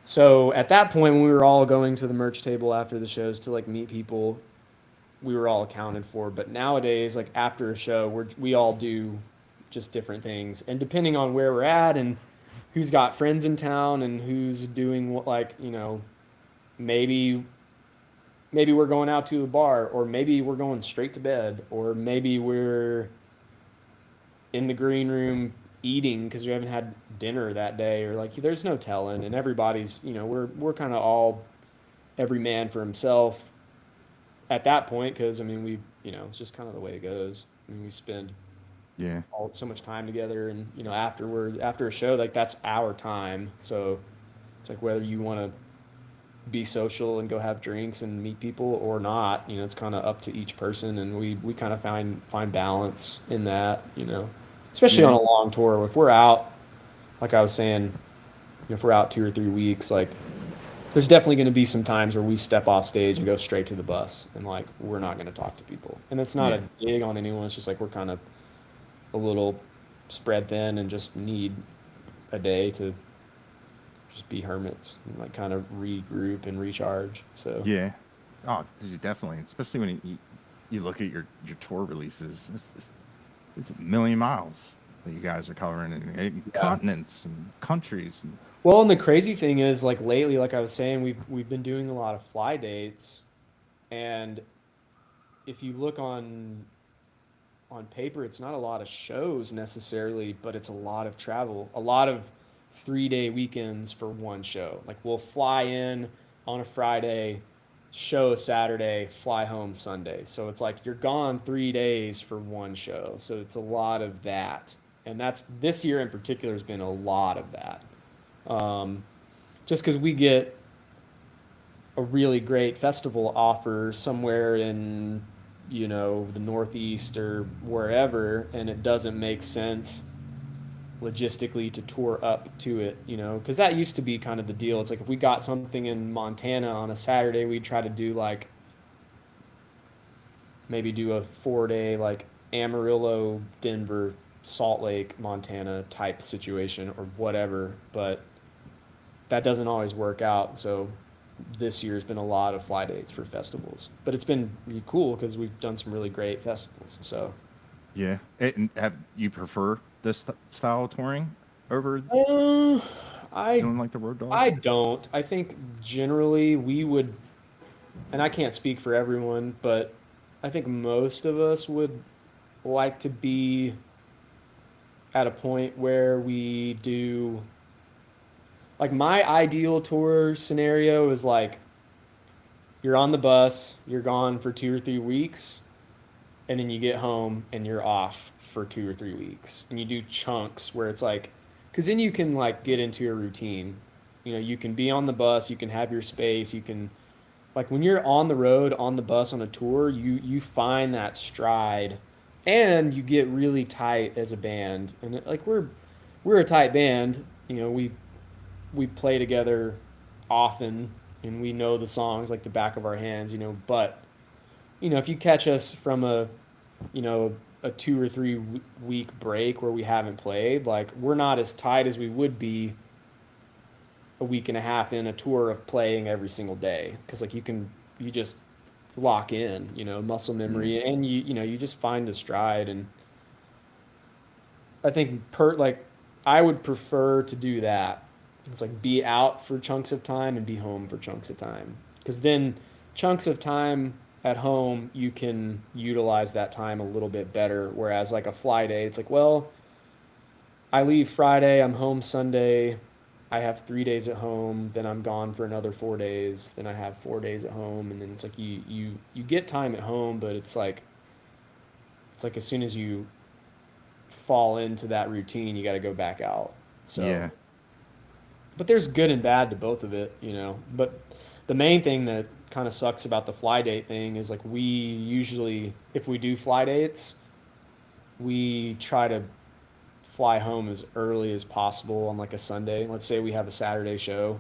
So at that point, when we were all going to the merch table after the shows to like meet people, we were all accounted for. But nowadays, like after a show, we all do just different things, and depending on where we're at and who's got friends in town and who's doing what, like maybe we're going out to a bar, or maybe we're going straight to bed, or maybe we're in the green room eating because we haven't had dinner that day, or like there's no telling. And everybody's we're kind of all every man for himself at that point, because I mean we it's just kind of the way it goes. I mean we spend yeah, so much time together, and after a show, like that's our time. So it's like whether you want to be social and go have drinks and meet people or not, it's kind of up to each person. And we kind of find balance in that, especially on yeah, a long tour. If we're out, like I was saying, if we're out 2 or 3 weeks, like there's definitely going to be some times where we step off stage and go straight to the bus, and like we're not going to talk to people. And it's not a yeah, dig on anyone. It's just like we're kind of a little spread thin and just need a day to just be hermits and like kind of regroup and recharge. So yeah. Oh, definitely. Especially when you look at your tour releases, it's a million miles that you guys are covering, and yeah. continents and countries. And Well, and the crazy thing is, like lately, like I was saying, we've been doing a lot of fly dates, and if you look on paper, it's not a lot of shows necessarily, but it's a lot of travel, a lot of 3-day weekends for one show. Like we'll fly in on a Friday, show Saturday, fly home Sunday. So it's like you're gone 3 days for one show. So it's a lot of that. And that's this year in particular has been a lot of that. Um, just because we get a really great festival offer somewhere in the Northeast or wherever, and it doesn't make sense logistically to tour up to it, because that used to be kind of the deal. It's like if we got something in Montana on a Saturday, we'd try to do like maybe do a 4-day like Amarillo, Denver, Salt Lake, Montana type situation or whatever, but that doesn't always work out. So this year's been a lot of fly dates for festivals, but it's been really cool because we've done some really great festivals. So, yeah, and have you prefer this style of touring over uh, I doing like the road dog? I don't. I think generally we would, and I can't speak for everyone, but I think most of us would like to be at a point where we do like my ideal tour scenario is like you're on the bus, you're gone for 2 or 3 weeks, and then you get home and you're off for 2 or 3 weeks. And you do chunks where it's like, because then you can like get into a routine. You can be on the bus, you can have your space, you can like when you're on the road, on the bus, on a tour, you find that stride, and you get really tight as a band. And like we're a tight band. We play together often, and we know the songs like the back of our hands. But if you catch us from you know a 2 or 3 week break where we haven't played, like we're not as tight as we would be a week and a half in a tour of playing every single day, because like you just lock in, muscle memory, and you just find a stride. And I think I would prefer to do that. It's like be out for chunks of time and be home for chunks of time. Because then chunks of time at home, you can utilize that time a little bit better. Whereas like a fly day, it's like, well, I leave Friday, I'm home Sunday, I have 3 days at home, then I'm gone for another 4 days, then I have 4 days at home, and then it's like you get time at home, but it's like as soon as you fall into that routine, you got to go back out. So, Yeah. but there's good and bad to both of it. But the main thing that kind of sucks about the fly date thing is like we usually, if we do fly dates, we try to fly home as early as possible on like a Sunday. Let's say we have a Saturday show,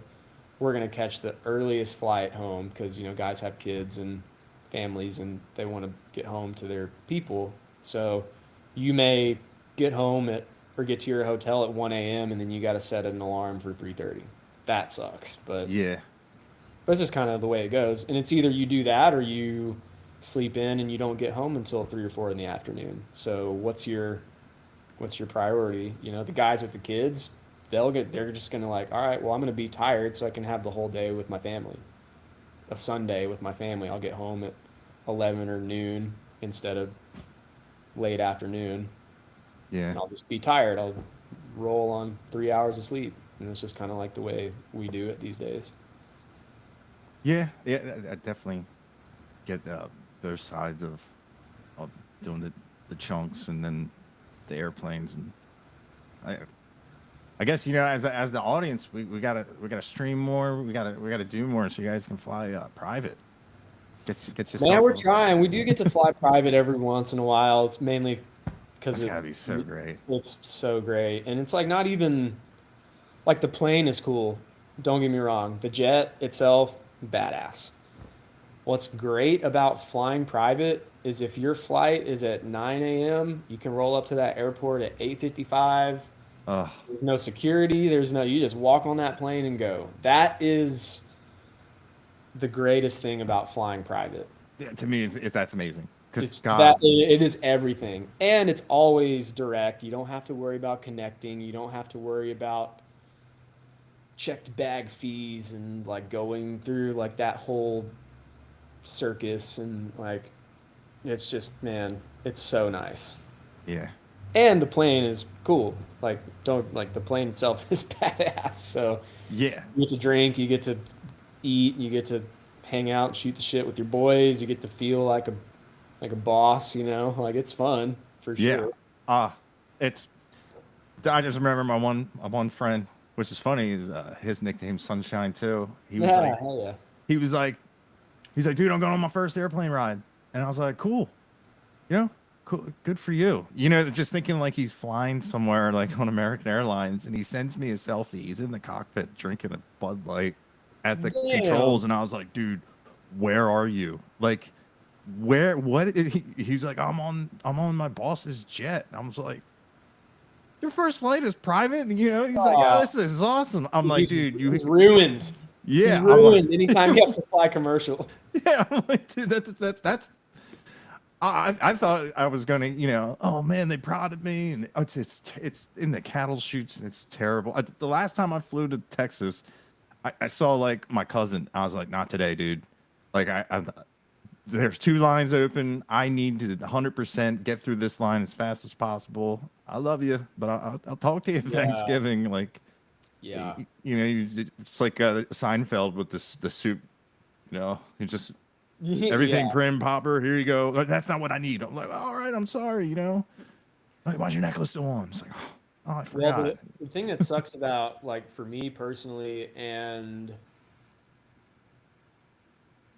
we're going to catch the earliest flight home because guys have kids and families and they want to get home to their people. So you may get home at or get to your hotel at 1 a.m. and then you got to set an alarm for 3:30. That sucks, Yeah. but it's just kind of the way it goes. And it's either you do that or you sleep in and you don't get home until 3 or 4 in the afternoon. So what's your priority? The guys with the kids, they're just gonna like, all right, well, I'm gonna be tired so I can have the whole day with my family. A Sunday with my family, I'll get home at 11 or noon instead of late afternoon, Yeah. and I'll just be tired. I'll roll on 3 hours of sleep, and it's just kind of like the way we do it these days. Yeah. Yeah. I definitely get both sides of doing the chunks and then the airplanes. And I I guess as the audience, we gotta stream more. We gotta do more so you guys can fly private. Get Man, yourself. we're trying. We do get to fly private every once in a while. It's mainly because That's gotta be so great. it's so great, and it's like not even like the plane is cool. Don't get me wrong. The jet itself, badass. What's great about flying private is if your flight is at 9 a.m., you can roll up to that airport at 8:55. Uh, There's no security. You just walk on that plane and go. That is the greatest thing about flying private. yeah, to me, that's amazing. Because It's that God, it is everything. And it's always direct. You don't have to worry about connecting. You don't have to worry about checked bag fees and like going through like that whole circus and like it's just man, it's so nice. yeah, And the plane is cool. Like don't like the plane itself is badass. So yeah, you get to drink, you get to eat, you get to hang out and shoot the shit with your boys, you get to feel like a boss. Like it's fun for yeah. sure. Ah, it's. I just remember my one friend, which is funny, is his nickname Sunshine too. He was Yeah, like, hell yeah. he was like, he's like, dude, I'm going on my first airplane ride, and I was like, cool, cool, good for you. Just thinking like he's flying somewhere like on American Airlines, and he sends me a selfie. He's in the cockpit drinking a Bud Light at the Damn. controls, and I was like, dude, where are you? Like, where? What? He's like, I'm on my boss's jet. And I was like, your first flight is private, and he's like, oh, Uh, this is awesome. I'm like, he's dude, he's ruined. He's yeah. I'm like, ruined anytime he has to fly commercial. yeah. I'm like, dude, that's. I thought I was gonna, oh man, they prodded me, and it's in the cattle chutes, and it's terrible. The last time I flew to Texas, I saw like my cousin. I was like, not today, dude. Like there's two lines open. I need to 100% get through this line as fast as possible. I love you, but I'll talk to you at Yeah. Thanksgiving. Like, Yeah. it's like Seinfeld with the soup. You just Yeah. everything prim popper. Here you go. Like, that's not what I need. I'm like, all right, I'm sorry. Like, why's your necklace still on? It's like, oh, I Well, forgot. the thing that sucks about like for me personally, and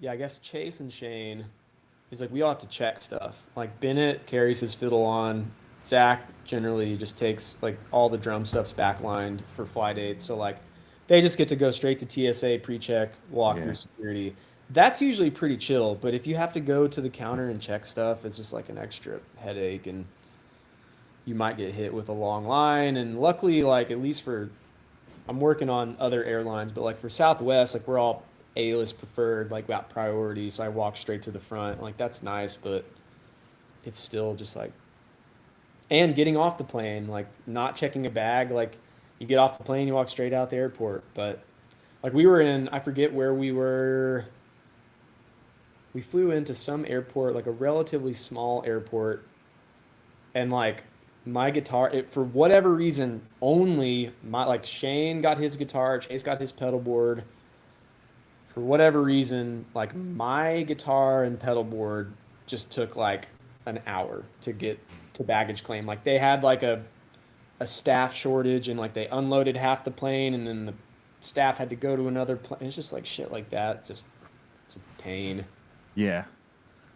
yeah, I guess Chase and Shane is like we all have to check stuff. Like Bennett carries his fiddle on. Zach generally just takes like all the drum stuff's backlined for fly dates. So like they just get to go straight to TSA pre-check, walk Yeah, through security. That's usually pretty chill, but if you have to go to the counter and check stuff, it's just like an extra headache and you might get hit with a long line. And luckily, like at least for I'm working on other airlines, but like for Southwest, like we're all A-list preferred, like got priority, so I walked straight to the front. Like that's nice, but it's still just like, and getting off the plane, like not checking a bag, like you get off the plane, you walk straight out the airport. But like we were in, I forget where we were. We flew into some airport, like a relatively small airport, and like my guitar, for whatever reason, only my like Shane got his guitar, Chase got his pedal board. For whatever reason, like my guitar and pedal board just took like an hour to get to baggage claim. Like they had like a staff shortage and like they unloaded half the plane and then the staff had to go to another plane. It's just like shit like that. Just it's a pain. Yeah.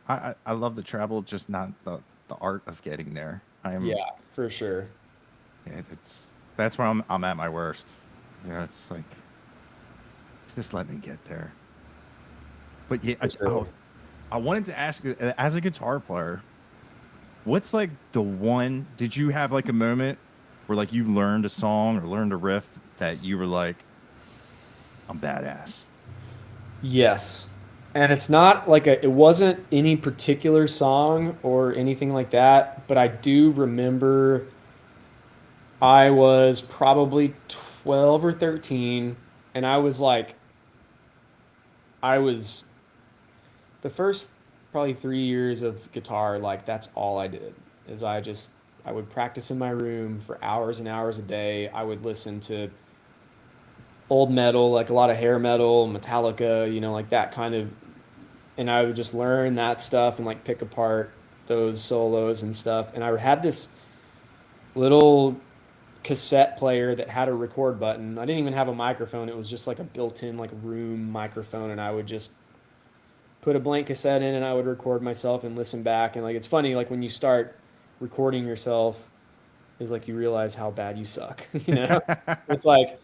I love the travel, just not the art of getting there. Yeah, for sure. It's that's where I'm at my worst. You know, it's like just let me get there. But yeah, For sure. I wanted to ask you, as a guitar player, what's like the one? Did you have like a moment where like you learned a song or learned a riff that you were like, I'm badass? Yes. And it's not like it wasn't any particular song or anything like that, but I do remember I was probably 12 or 13 and I was the first probably 3 years of guitar, like that's all I did is I would practice in my room for hours and hours a day. I would listen to old metal, like a lot of hair metal, Metallica, like that kind of, and I would just learn that stuff and like pick apart those solos and stuff. And I had this little cassette player that had a record button. I didn't even have a microphone. It was just like a built-in like room microphone, and I would just put a blank cassette in and I would record myself and listen back. And like it's funny, like when you start recording yourself, is like you realize how bad you suck. It's like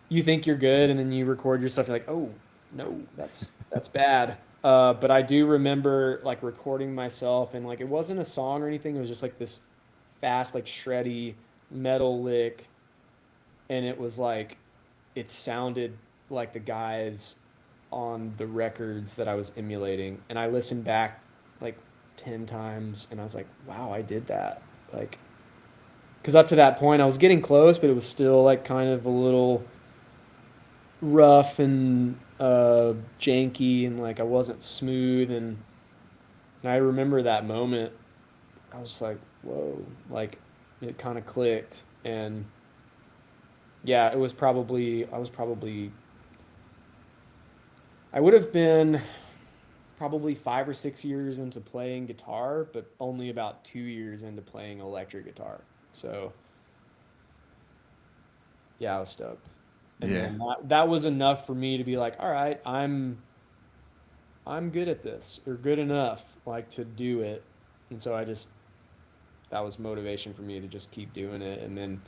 you think you're good and then you record yourself. You're like, oh no, that's bad. But I do remember like recording myself and like it wasn't a song or anything. It was just like this fast, like shreddy metal lick, and it was like it sounded like the guys on the records that I was emulating. And I listened back like 10 times and I was like, wow, I did that. Like, because up to that point I was getting close, but it was still like kind of a little rough and janky, and like I wasn't smooth. And I remember that moment. I was like, whoa, like it kind of clicked. And yeah, I would have been probably 5 or 6 years into playing guitar, but only about 2 years into playing electric guitar. So yeah, I was stoked. And Yeah. then that was enough for me to be like, all right, I'm good at this or good enough like to do it. And so that was motivation for me to just keep doing it. And then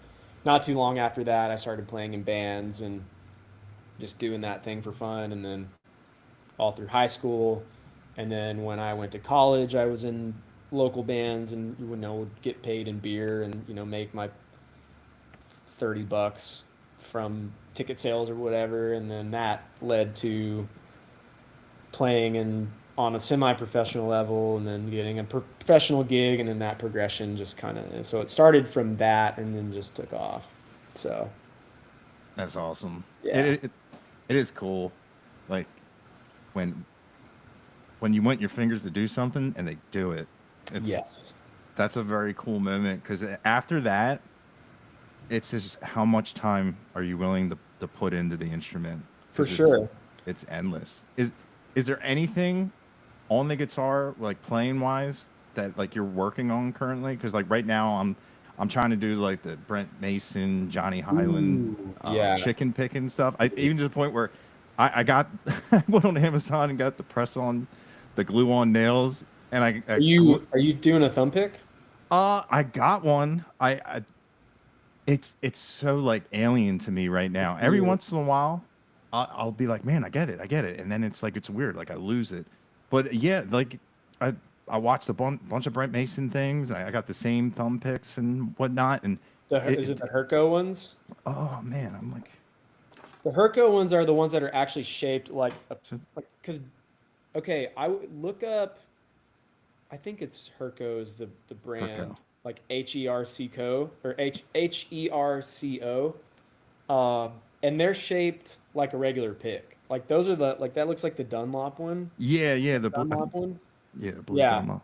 not too long after that, I started playing in bands and just doing that thing for fun. And then all through high school. And then when I went to college, I was in local bands and would get paid in beer and make my $30 from ticket sales or whatever. And then that led to playing on a semi-professional level and then getting a professional gig, and then that progression just kind of, so it started from that and then just took off. So That's awesome. yeah. It is cool, like when you want your fingers to do something and they do it. Yes. That's a very cool moment, because after that, it's just how much time are you willing to put into the instrument? For 'Cause sure. it's endless. Is there anything on the guitar, like playing wise, that like you're working on currently? Because like right now I'm trying to do like the Brent Mason, Johnny Hyland, Ooh, yeah. chicken picking stuff. I even to the point where I got I went on Amazon and got the press on, the glue on nails, and Are you doing a thumb pick? I got one. It's so like alien to me right now. Every Yeah. once in a while, I'll be like, man, I get it, and then it's like it's weird, like I lose it. But yeah, like I I watched a bunch of Brent Mason things. I got the same thumb picks and whatnot, and Is it it the Herco ones? oh man, I'm like, The Herco ones are the ones that are actually shaped So because okay, look up. I think it's Herco is the Herco. brand, like HERCO or HERCO. And they're shaped like a regular pick. Like those are the like that looks like the Dunlop one. Yeah, yeah, The Dunlop one. yeah, the blue Yeah. Doma.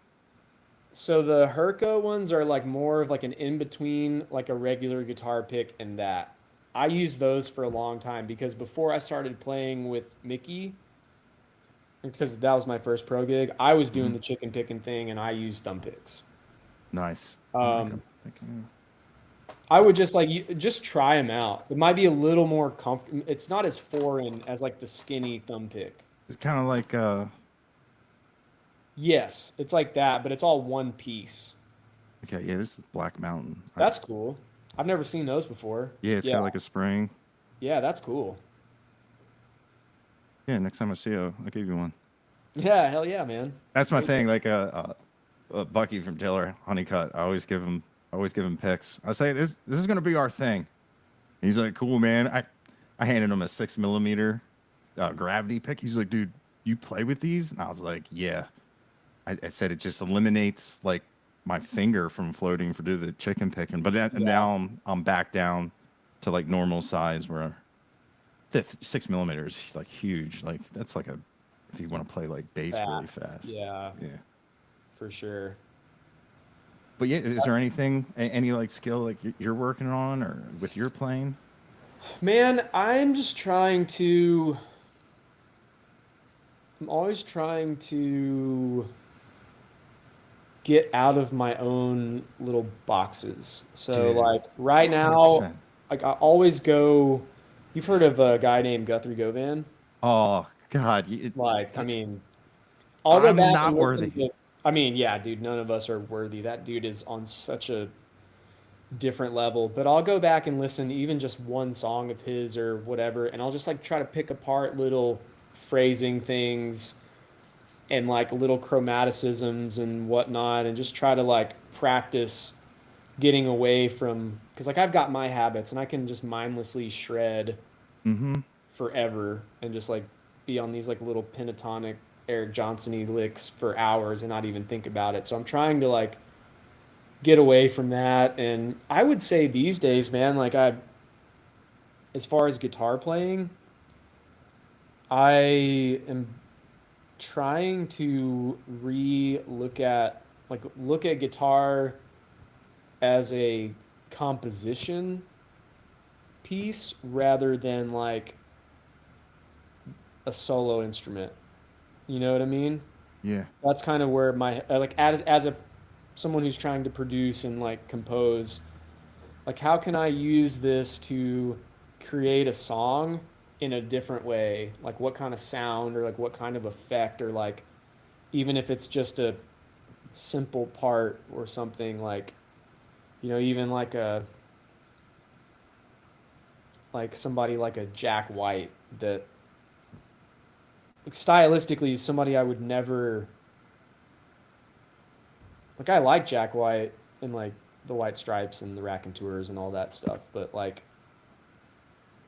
So the Herco ones are like more of like an in between like a regular guitar pick and that. I used those for a long time because before I started playing with Mickey, because that was my first pro gig, I was doing Hmm. the chicken picking thing and I used thumb picks. Nice. I think Um, I'm thinking. I would just just try them out. It might be a little more comfortable. It's not as foreign as like the skinny thumb pick. It's kind of like Yes, it's like that, but it's all one piece. okay, yeah, this is Black Mountain. That's cool. I've never seen those before. Yeah, it's Yeah, got like a spring. yeah, that's cool. Yeah, next time I see you, I'll give you one. Yeah, hell yeah, man. That's my Sweet. thing. Like Bucky from Taylor Honeycutt. I always give him picks. I say this is gonna be our thing. He's like, cool, man. I handed him a 6 millimeter gravity pick. He's like, dude, you play with these? And I was like, yeah. I said it just eliminates like my finger from floating for do the chicken picking. But Yeah, now I'm back down to like normal size where 6 millimeters like huge. Like that's like a if you want to play like bass fat. really fast. Yeah, Yeah. for sure. But yeah, is there anything, any like skill like you're working on or with your playing? Man, I'm always trying to get out of my own little boxes. So Dude, like right now, 100%. like I always go. You've heard of a guy named Guthrie Govan? Oh God, Like, I mean, I'll go I'm back and not listen worthy. to. I mean, yeah, dude, none of us are worthy. That dude is on such a different level. But I'll go back and listen to even just one song of his or whatever, and I'll just like try to pick apart little phrasing things and like little chromaticisms and whatnot, and just try to like practice getting away from because like I've got my habits and I can just mindlessly shred Mm-hmm. forever and just like be on these like little pentatonic Eric Johnson-y licks for hours and not even think about it. So I'm trying to like get away from that. And I would say these days, man, as far as guitar playing, I am trying to look at guitar as a composition piece rather than like a solo instrument. You know what I mean? Yeah. That's kind of where my like as a someone who's trying to produce and like compose, like how can I use this to create a song in a different way? Like what kind of sound or like what kind of effect or like even if it's just a simple part or something like even like somebody like a Jack White that like, stylistically is somebody I would never like. I like Jack White and like the White Stripes and the Raconteurs and all that stuff, but like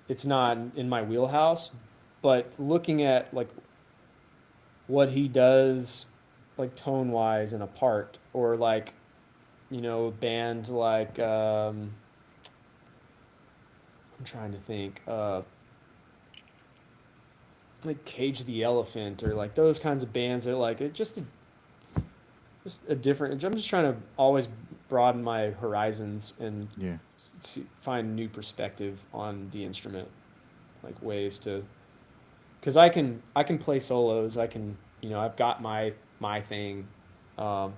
it's not in my wheelhouse. But looking at like what he does, like tone wise and apart, or like band like I'm trying to think, like Cage the Elephant or like those kinds of bands that like it just a different. I'm just trying to always broaden my horizons and Yeah. find new perspective on the instrument, like ways to because I can play solos. I can I've got my thing, um,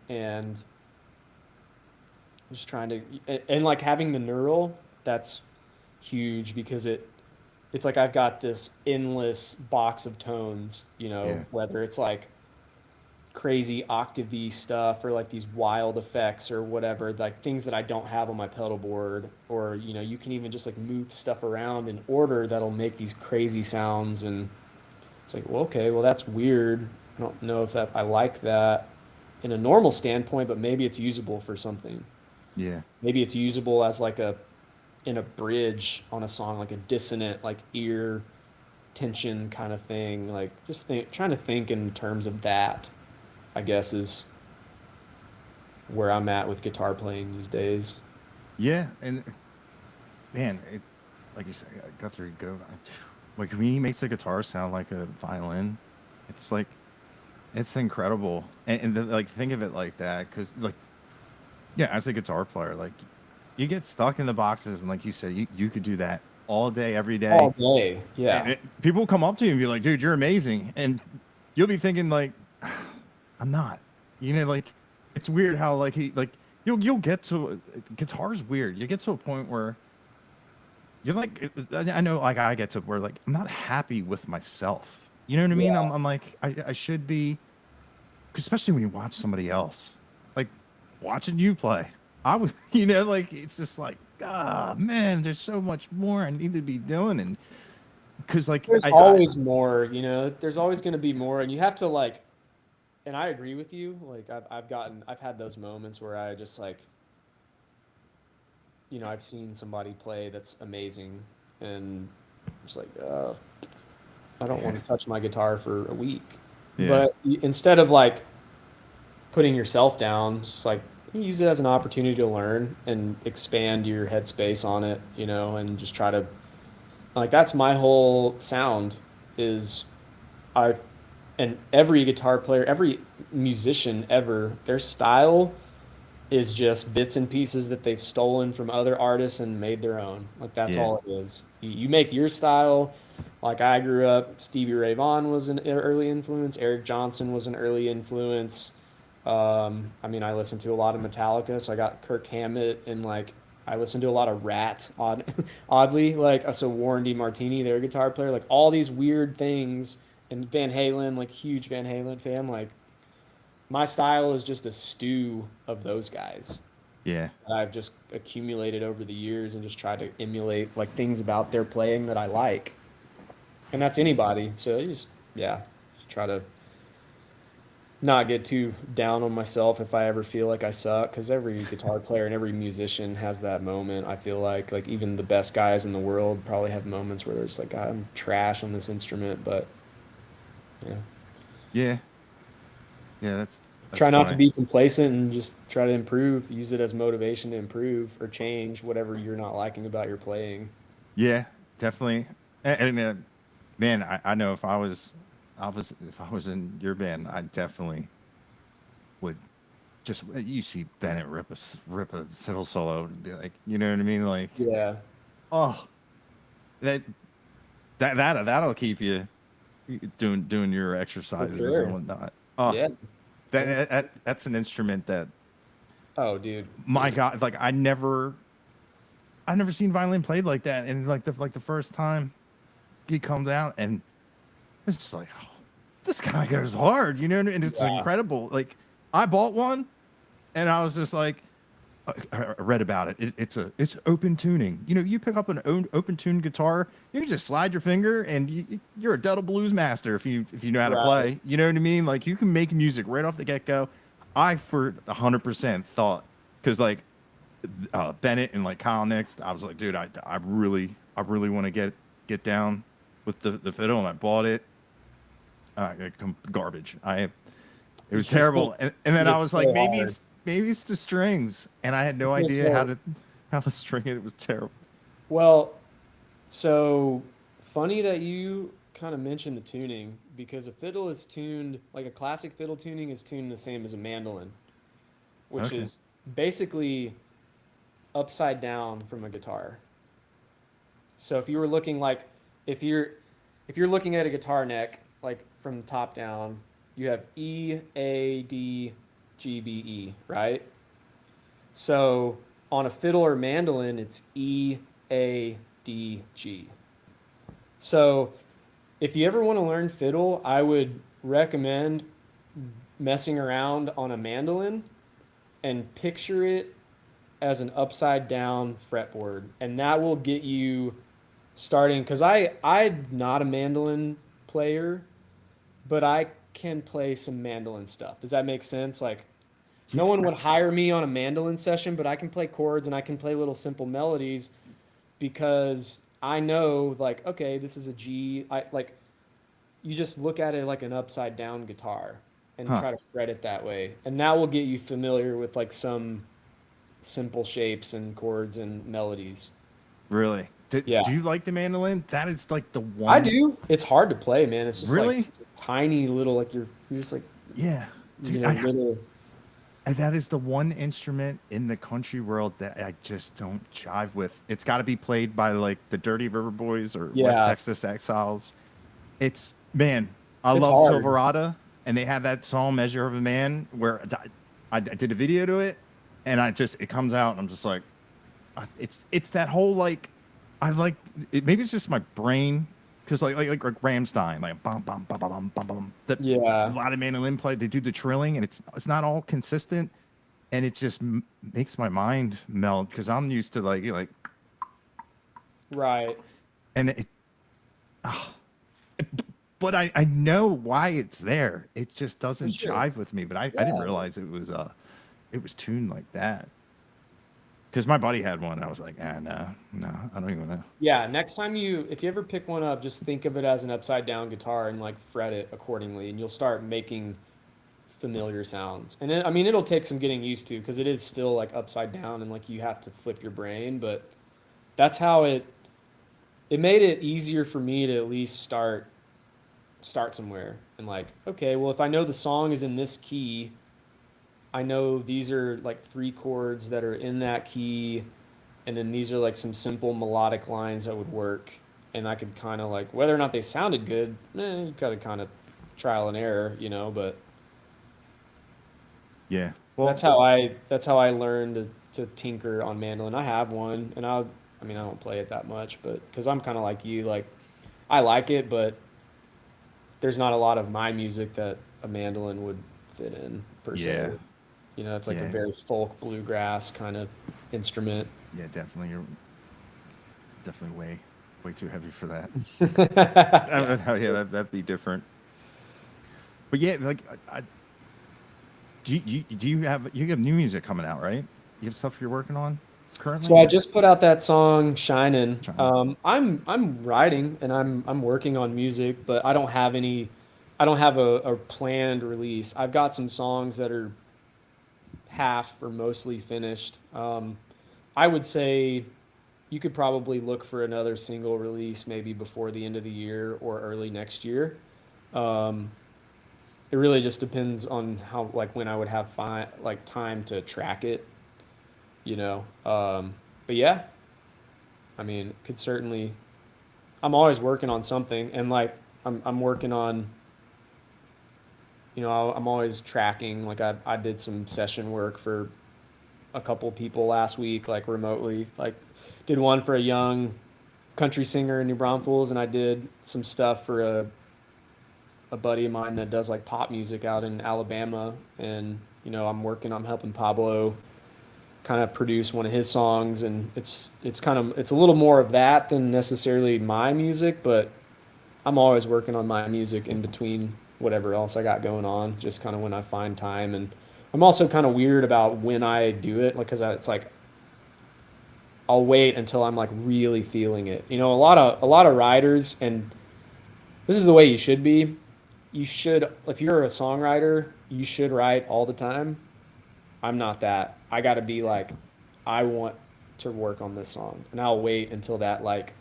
and I'm just trying to and like having the neural that's huge because it's like I've got this endless box of tones. Yeah. Whether it's like crazy octavey stuff or like these wild effects or whatever, like things that I don't have on my pedal board, or you can even just like move stuff around in order that'll make these crazy sounds, and it's like, well, okay, well that's weird. I don't know if that I like that in a normal standpoint, but maybe it's usable for something. Yeah. Maybe it's usable as like a in a bridge on a song, like a dissonant, like ear tension kind of thing. Like just trying to think in terms of that, I guess, is where I'm at with guitar playing these days. Yeah, and man, like you said, Guthrie go. Like when he makes the guitar sound like a violin, it's like it's incredible. And like think of it like that, because like yeah, as a guitar player, like you get stuck in the boxes, and like you said, you could do that all day, every day, All day. and Yeah. people will come up to you and be like, "Dude, you're amazing," and you'll be thinking like, "I'm not," like it's weird how like you'll get to guitar's weird. You get to a point where you're like, I know, like I get to where like I'm not happy with myself. You know what I mean? Yeah. I'm like I should be, 'cause especially when you watch somebody else, like watching you play. I was, like it's just like, ah, man, there's so much more I need to be doing, and because like There's I always more, there's always going to be more. And you have to like, and I agree with you. Like I've had those moments where I just like, I've seen somebody play that's amazing and just like, I don't want to touch my guitar for a week. yeah But instead of like putting yourself down, it's just like use it as an opportunity to learn and expand your headspace on it, and just try to like that's my whole sound is I've and every guitar player, every musician ever, their style is just bits and pieces that they've stolen from other artists and made their own. Like that's yeah all it is. You make your style. Like I grew up, Stevie Ray Vaughan was an early influence. Eric Johnson was an early influence. I mean, I listened to a lot of Metallica, so I got Kirk Hammett and like I listened to a lot of Rat. Oddly, like so Warren DeMartini, their guitar player, like all these weird things. And Van Halen, like huge Van Halen fan, like my style is just a stew of those guys yeah that I've just accumulated over the years and just try to emulate like things about their playing that I like. And that's anybody. So you just yeah, just try to not get too down on myself if I ever feel like I suck because every guitar player and every musician has that moment. I feel like even the best guys in the world probably have moments where they're just like, God, I'm trash on this instrument, but yeah. yeah yeah. That's Try not to funny. be complacent and just try to improve. Use it as motivation to improve or change whatever you're not liking about your playing. Yeah, definitely. And man, I know if I was in your band, I definitely would just you see Bennett rip a fiddle solo and be like, you know what I mean? Like, Yeah, oh, that that'll keep you doing your for exercises and sure. whatnot. Oh, Yeah. Yeah. that's an instrument that Oh, dude. my God, like I never seen violin played like that, and like the first time he comes out, and it's just like, oh, this guy goes hard, and it's Yeah. incredible. Like I bought one, and I was just like, I read about it. It's open tuning. You pick up an open tuned guitar, you can just slide your finger, and you're a Delta blues master if you know how to Right. play. You know what I mean? Like you can make music right off the get go. I for 100% thought because like Bennett and like Kyle Nix, I was like, dude, I really want to get down with the fiddle, and I bought it. Garbage. It was terrible, and then I It's was like, so hard. maybe it's the strings, and I had no Yeah, idea so, how to string it. It was terrible. well, so funny that you kind of mentioned the tuning because a fiddle is tuned, like a classic fiddle tuning is tuned the same as a mandolin, which Okay. is basically upside down from a guitar. So if you were looking like if you're if you're looking at a guitar neck like from the top down, you have E A D G B E, right? So on a fiddle or mandolin, it's E A D G. So if you ever want to learn fiddle, I would recommend messing around on a mandolin and picture it as an upside down fretboard, and that will get you starting because I'm not a mandolin player, but I can play some mandolin stuff. Does that make sense? Like Yeah. no one would hire me on a mandolin session, but I can play chords and I can play little simple melodies. because I know like, okay, this is a G. I like you just look at it like an upside down guitar and Huh? try to fret it that way. And that will get you familiar with like some simple shapes and chords and melodies. Really? Yeah. Do you like the mandolin? That is like the I one. do. It's hard to play, man. It's just like Really? such a tiny little like you're just like, Yeah, you dude. know, little. That is the one instrument in the country world that I just don't jive with. It's got to be played by like the Dirty River Boys or West Yeah, Texas Exiles. It's man, I it's love hard. Silverado, and they have that song "Measure of a Man" where I did a video to it, and it comes out, and I'm just like, it's that whole like, I like it. Maybe it's just my brain because like Ramstein, like bum bum bum bum bum bum bum. That a Yeah, lot of mandolin play, they do the trilling, and it's not all consistent, and it just makes my mind melt because I'm used to like right. and it but I know why it's there. It just For doesn't sure. jive with me. But I didn't Yeah. realize it was tuned like that. Because my buddy had one. I was like, no, I don't even know. Yeah, next time if you ever pick one up, just think of it as an upside down guitar and like fret it accordingly, and you'll start making familiar sounds. And I mean, it'll take some getting used to because it is still like upside down and like you have to flip your brain, but that's how it made it easier for me to at least start somewhere and like, okay, well, if I know the song is in this key, I know these are like three chords that are in that key, and then these are like some simple melodic lines that would work, and I could kind of like whether or not they sounded good, you gotta kind of trial and error, you know. But Yeah. Well, that's how I learned to tinker on mandolin. I have one, and I mean I don't play it that much, but because I'm kind of like you, like I like it, but there's not a lot of my music that a mandolin would fit in per se. yeah, You know, it's like a yeah, very folk bluegrass kind of instrument. yeah. Definitely, you're definitely way too heavy for that. Yeah. Yeah, that'd be different. But yeah, like, do you have new music coming out, right? You have stuff you're working on So currently, I or just put out that song "Shinin'." trying? I'm writing and I'm working on music, but I don't have a planned release. I've got some songs that are half or mostly finished. I would say you could probably look for another single release maybe before the end of the year or early next year. Um, it really just depends on how like when I would have like time to track it, you know. But yeah, I mean, could certainly. I'm always working on something, and like I'm working on. You know, I'm always tracking. Like I did some session work for a couple people last week, like remotely. Like did one for a young country singer in New Braunfels, and I did some stuff for a buddy of mine that does like pop music out in Alabama. And you know, I'm helping Pablo kind of produce one of his songs, and it's a little more of that than necessarily my music, but I'm always working on my music in between whatever else I got going on, just kind of when I find time. And I'm also kind of weird about when I do it, like because it's like I'll wait until I'm like really feeling it. You know, a lot of writers, and this is the way you should be. You should, if you're a songwriter, you should write all the time. I'm not that. I got to be like, I want to work on this song, and I'll wait until that like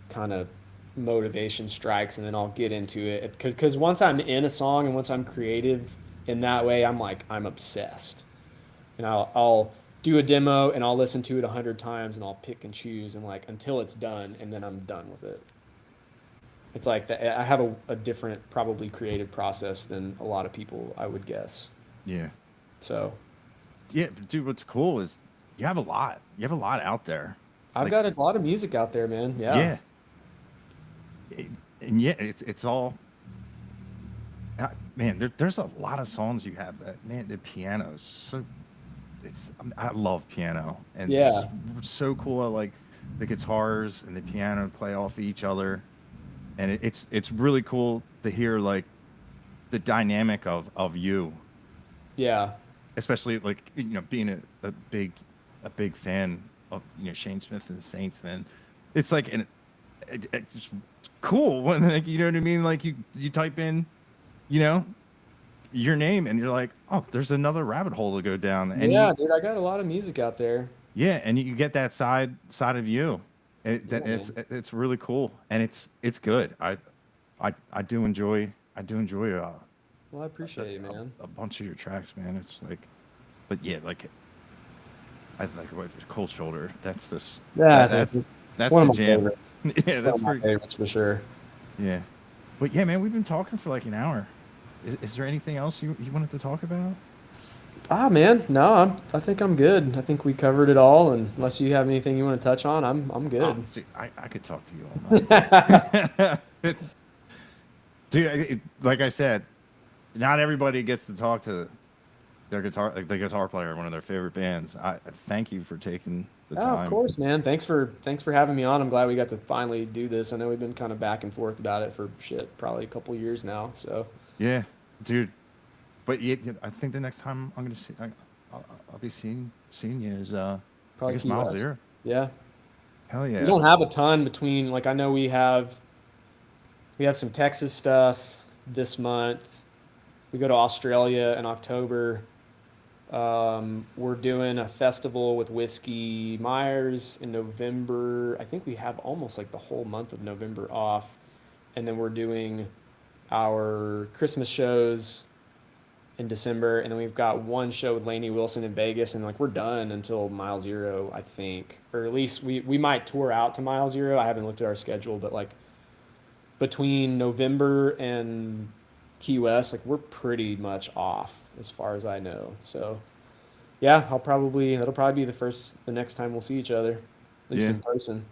kind of motivation strikes, and then I'll get into it. Because once I'm in a song and once I'm creative in that way, I'm like I'm obsessed, and I'll do a demo and I'll listen to it 100 times and I'll pick and choose and like until it's done, and then I'm done with it. It's like that. I have a different, probably creative process than a lot of people, I would guess. Yeah, So yeah, but dude. What's cool is you have a lot. You have a lot out there. I've Like, got a lot of music out there, man. Yeah. yeah, it, and yeah, it's all. Man, there's a lot of songs you have that man. The piano's so I love piano, and it's Yeah. so cool. I like the guitars and the piano play off each other, and it's really cool to hear like the dynamic of you, Yeah. especially like being a big fan Shane Smith and the Saints, man. It's like it's cool when, like, you know what I mean. Like you type in, you know, your name and you're like, oh, there's another rabbit hole to go down, and Yeah, dude, I got a lot of music out there. and you get that side of you. Yeah, man. It's really cool, and it's good. I do enjoy Well, I appreciate it, man. a bunch of your tracks, man. It's like, but yeah, like I like what Cold Shoulder. That's just Yeah, that's one the of my jam. favorites. Yeah, One that's of my pretty. favorites for sure. Yeah, but yeah, man, we've been talking for like an hour. Is there anything else you wanted to talk about? Ah, man, no, I think I'm good. I think we covered it all, and unless you have anything you want to touch on, I'm Oh, good. see, I could talk to you all night. Dude, like I said, not everybody gets to talk to their guitar, like the guitar player, one of their favorite bands. I thank you for taking the Oh, of time. course, man. Thanks for having me on. I'm glad we got to finally do this. I know we've been kind of back and forth about it for shit, probably a couple years now. So Yeah, dude. But I think the next time I'm gonna see, I'll be seeing you is I probably guess Key Miles West. Zero. Yeah. Hell We yeah. don't have a ton between, like, I know we have some Texas stuff this month. We go to Australia in October. We're doing a festival with Whiskey Myers in November. I think we have almost like the whole month of November off. And then we're doing our Christmas shows in December. And then we've got one show with Lainey Wilson in Vegas. And like we're done until Mile Zero, I think. Or at least we might tour out to Mile Zero. I haven't looked at our schedule, but like between November and Key West, like we're pretty much off as far as I know. So yeah, that'll probably be the next time we'll see each other, at least Yeah, in person.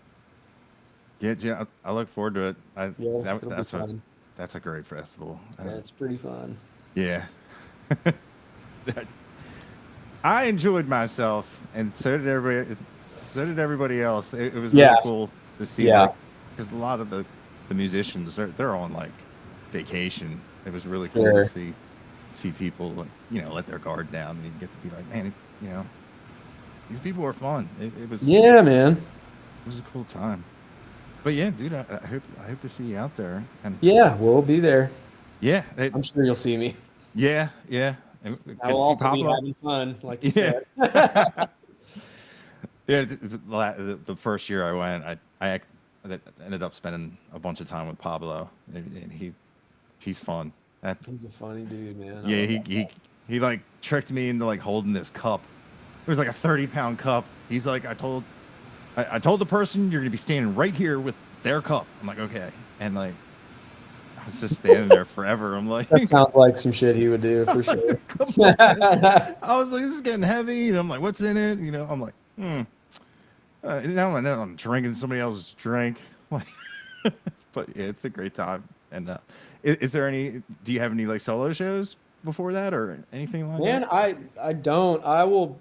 yeah. I look forward to it. Yeah, it'll be fun. That's a great festival. Yeah, it's pretty fun. Yeah. I enjoyed myself, and so did everybody. So did everybody else. It was Yeah, really cool to see, yeah, like, because a lot of the musicians they're on like vacation. It was really cool to sure. see people, like, let their guard down, and you get to be like, man, these people are fun. Yeah, man. It was a cool time. But yeah, dude, I hope to see you out there, and Yeah, we'll be there. yeah, I'm sure you'll see me. yeah, and I get will to see also be Pablo. having fun, like you Yeah. said. Yeah, the first year I went, I ended up spending a bunch of time with Pablo, and he's fun. That He's a funny dude, man. I Yeah, love he that he guy. he like tricked me into like holding this cup. It was like a 30-pound cup. He's like, I told the person you're gonna be standing right here with their cup. I'm like, okay, and like I was just standing there forever. I'm like, That sounds like some shit he would do for sure. come on. I was like, this is getting heavy, and I'm like, what's in it? I'm like, now I'm drinking somebody else's drink. Like, but yeah, it's a great time. And is there any? Do you have any like solo shows before that or anything like that? Man, I don't. I will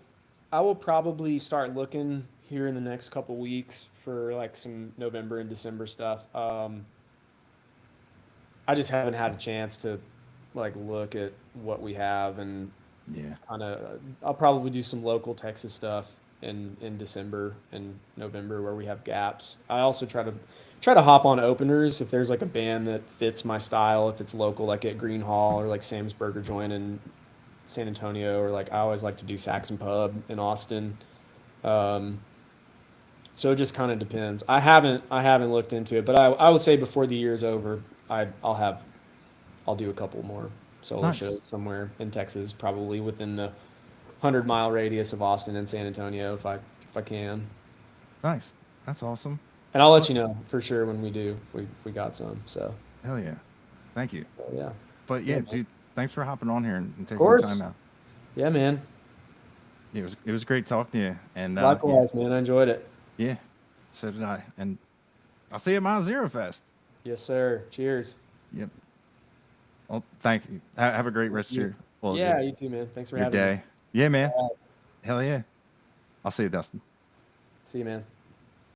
probably start looking here in the next couple weeks for like some November and December stuff. I just haven't had a chance to like look at what we have and Yeah, kind of. I'll probably do some local Texas stuff in December and November where we have gaps. I also try to hop on openers if there's like a band that fits my style. If it's local, like at Green Hall or like Sam's Burger Joint in San Antonio, or like I always like to do Saxon Pub in Austin. Um, so it just kind of depends. I haven't looked into it, but I would say before the year's over, I'll do a couple more solo nice, shows somewhere in Texas, probably within the 100-mile radius of Austin and San Antonio if I can. nice. That's awesome. And I'll let Well, you know for sure when we do, if we got some. So, hell yeah, thank you. yeah. But Yeah, yeah, man. dude, thanks for hopping on here and Of taking the time course. out. Yeah, man. It was great talking to you, and yeah, Likewise, man. I enjoyed it. yeah, so did I. And I'll see you at Mile Zero Fest. Yes, sir. Cheers. Yep. Well, thank you. Have a great Thank rest of you. your Yeah, you too, man. Thanks for your having me. day. Yeah, man. All right. Hell yeah. I'll see you, Dustin. See you, man.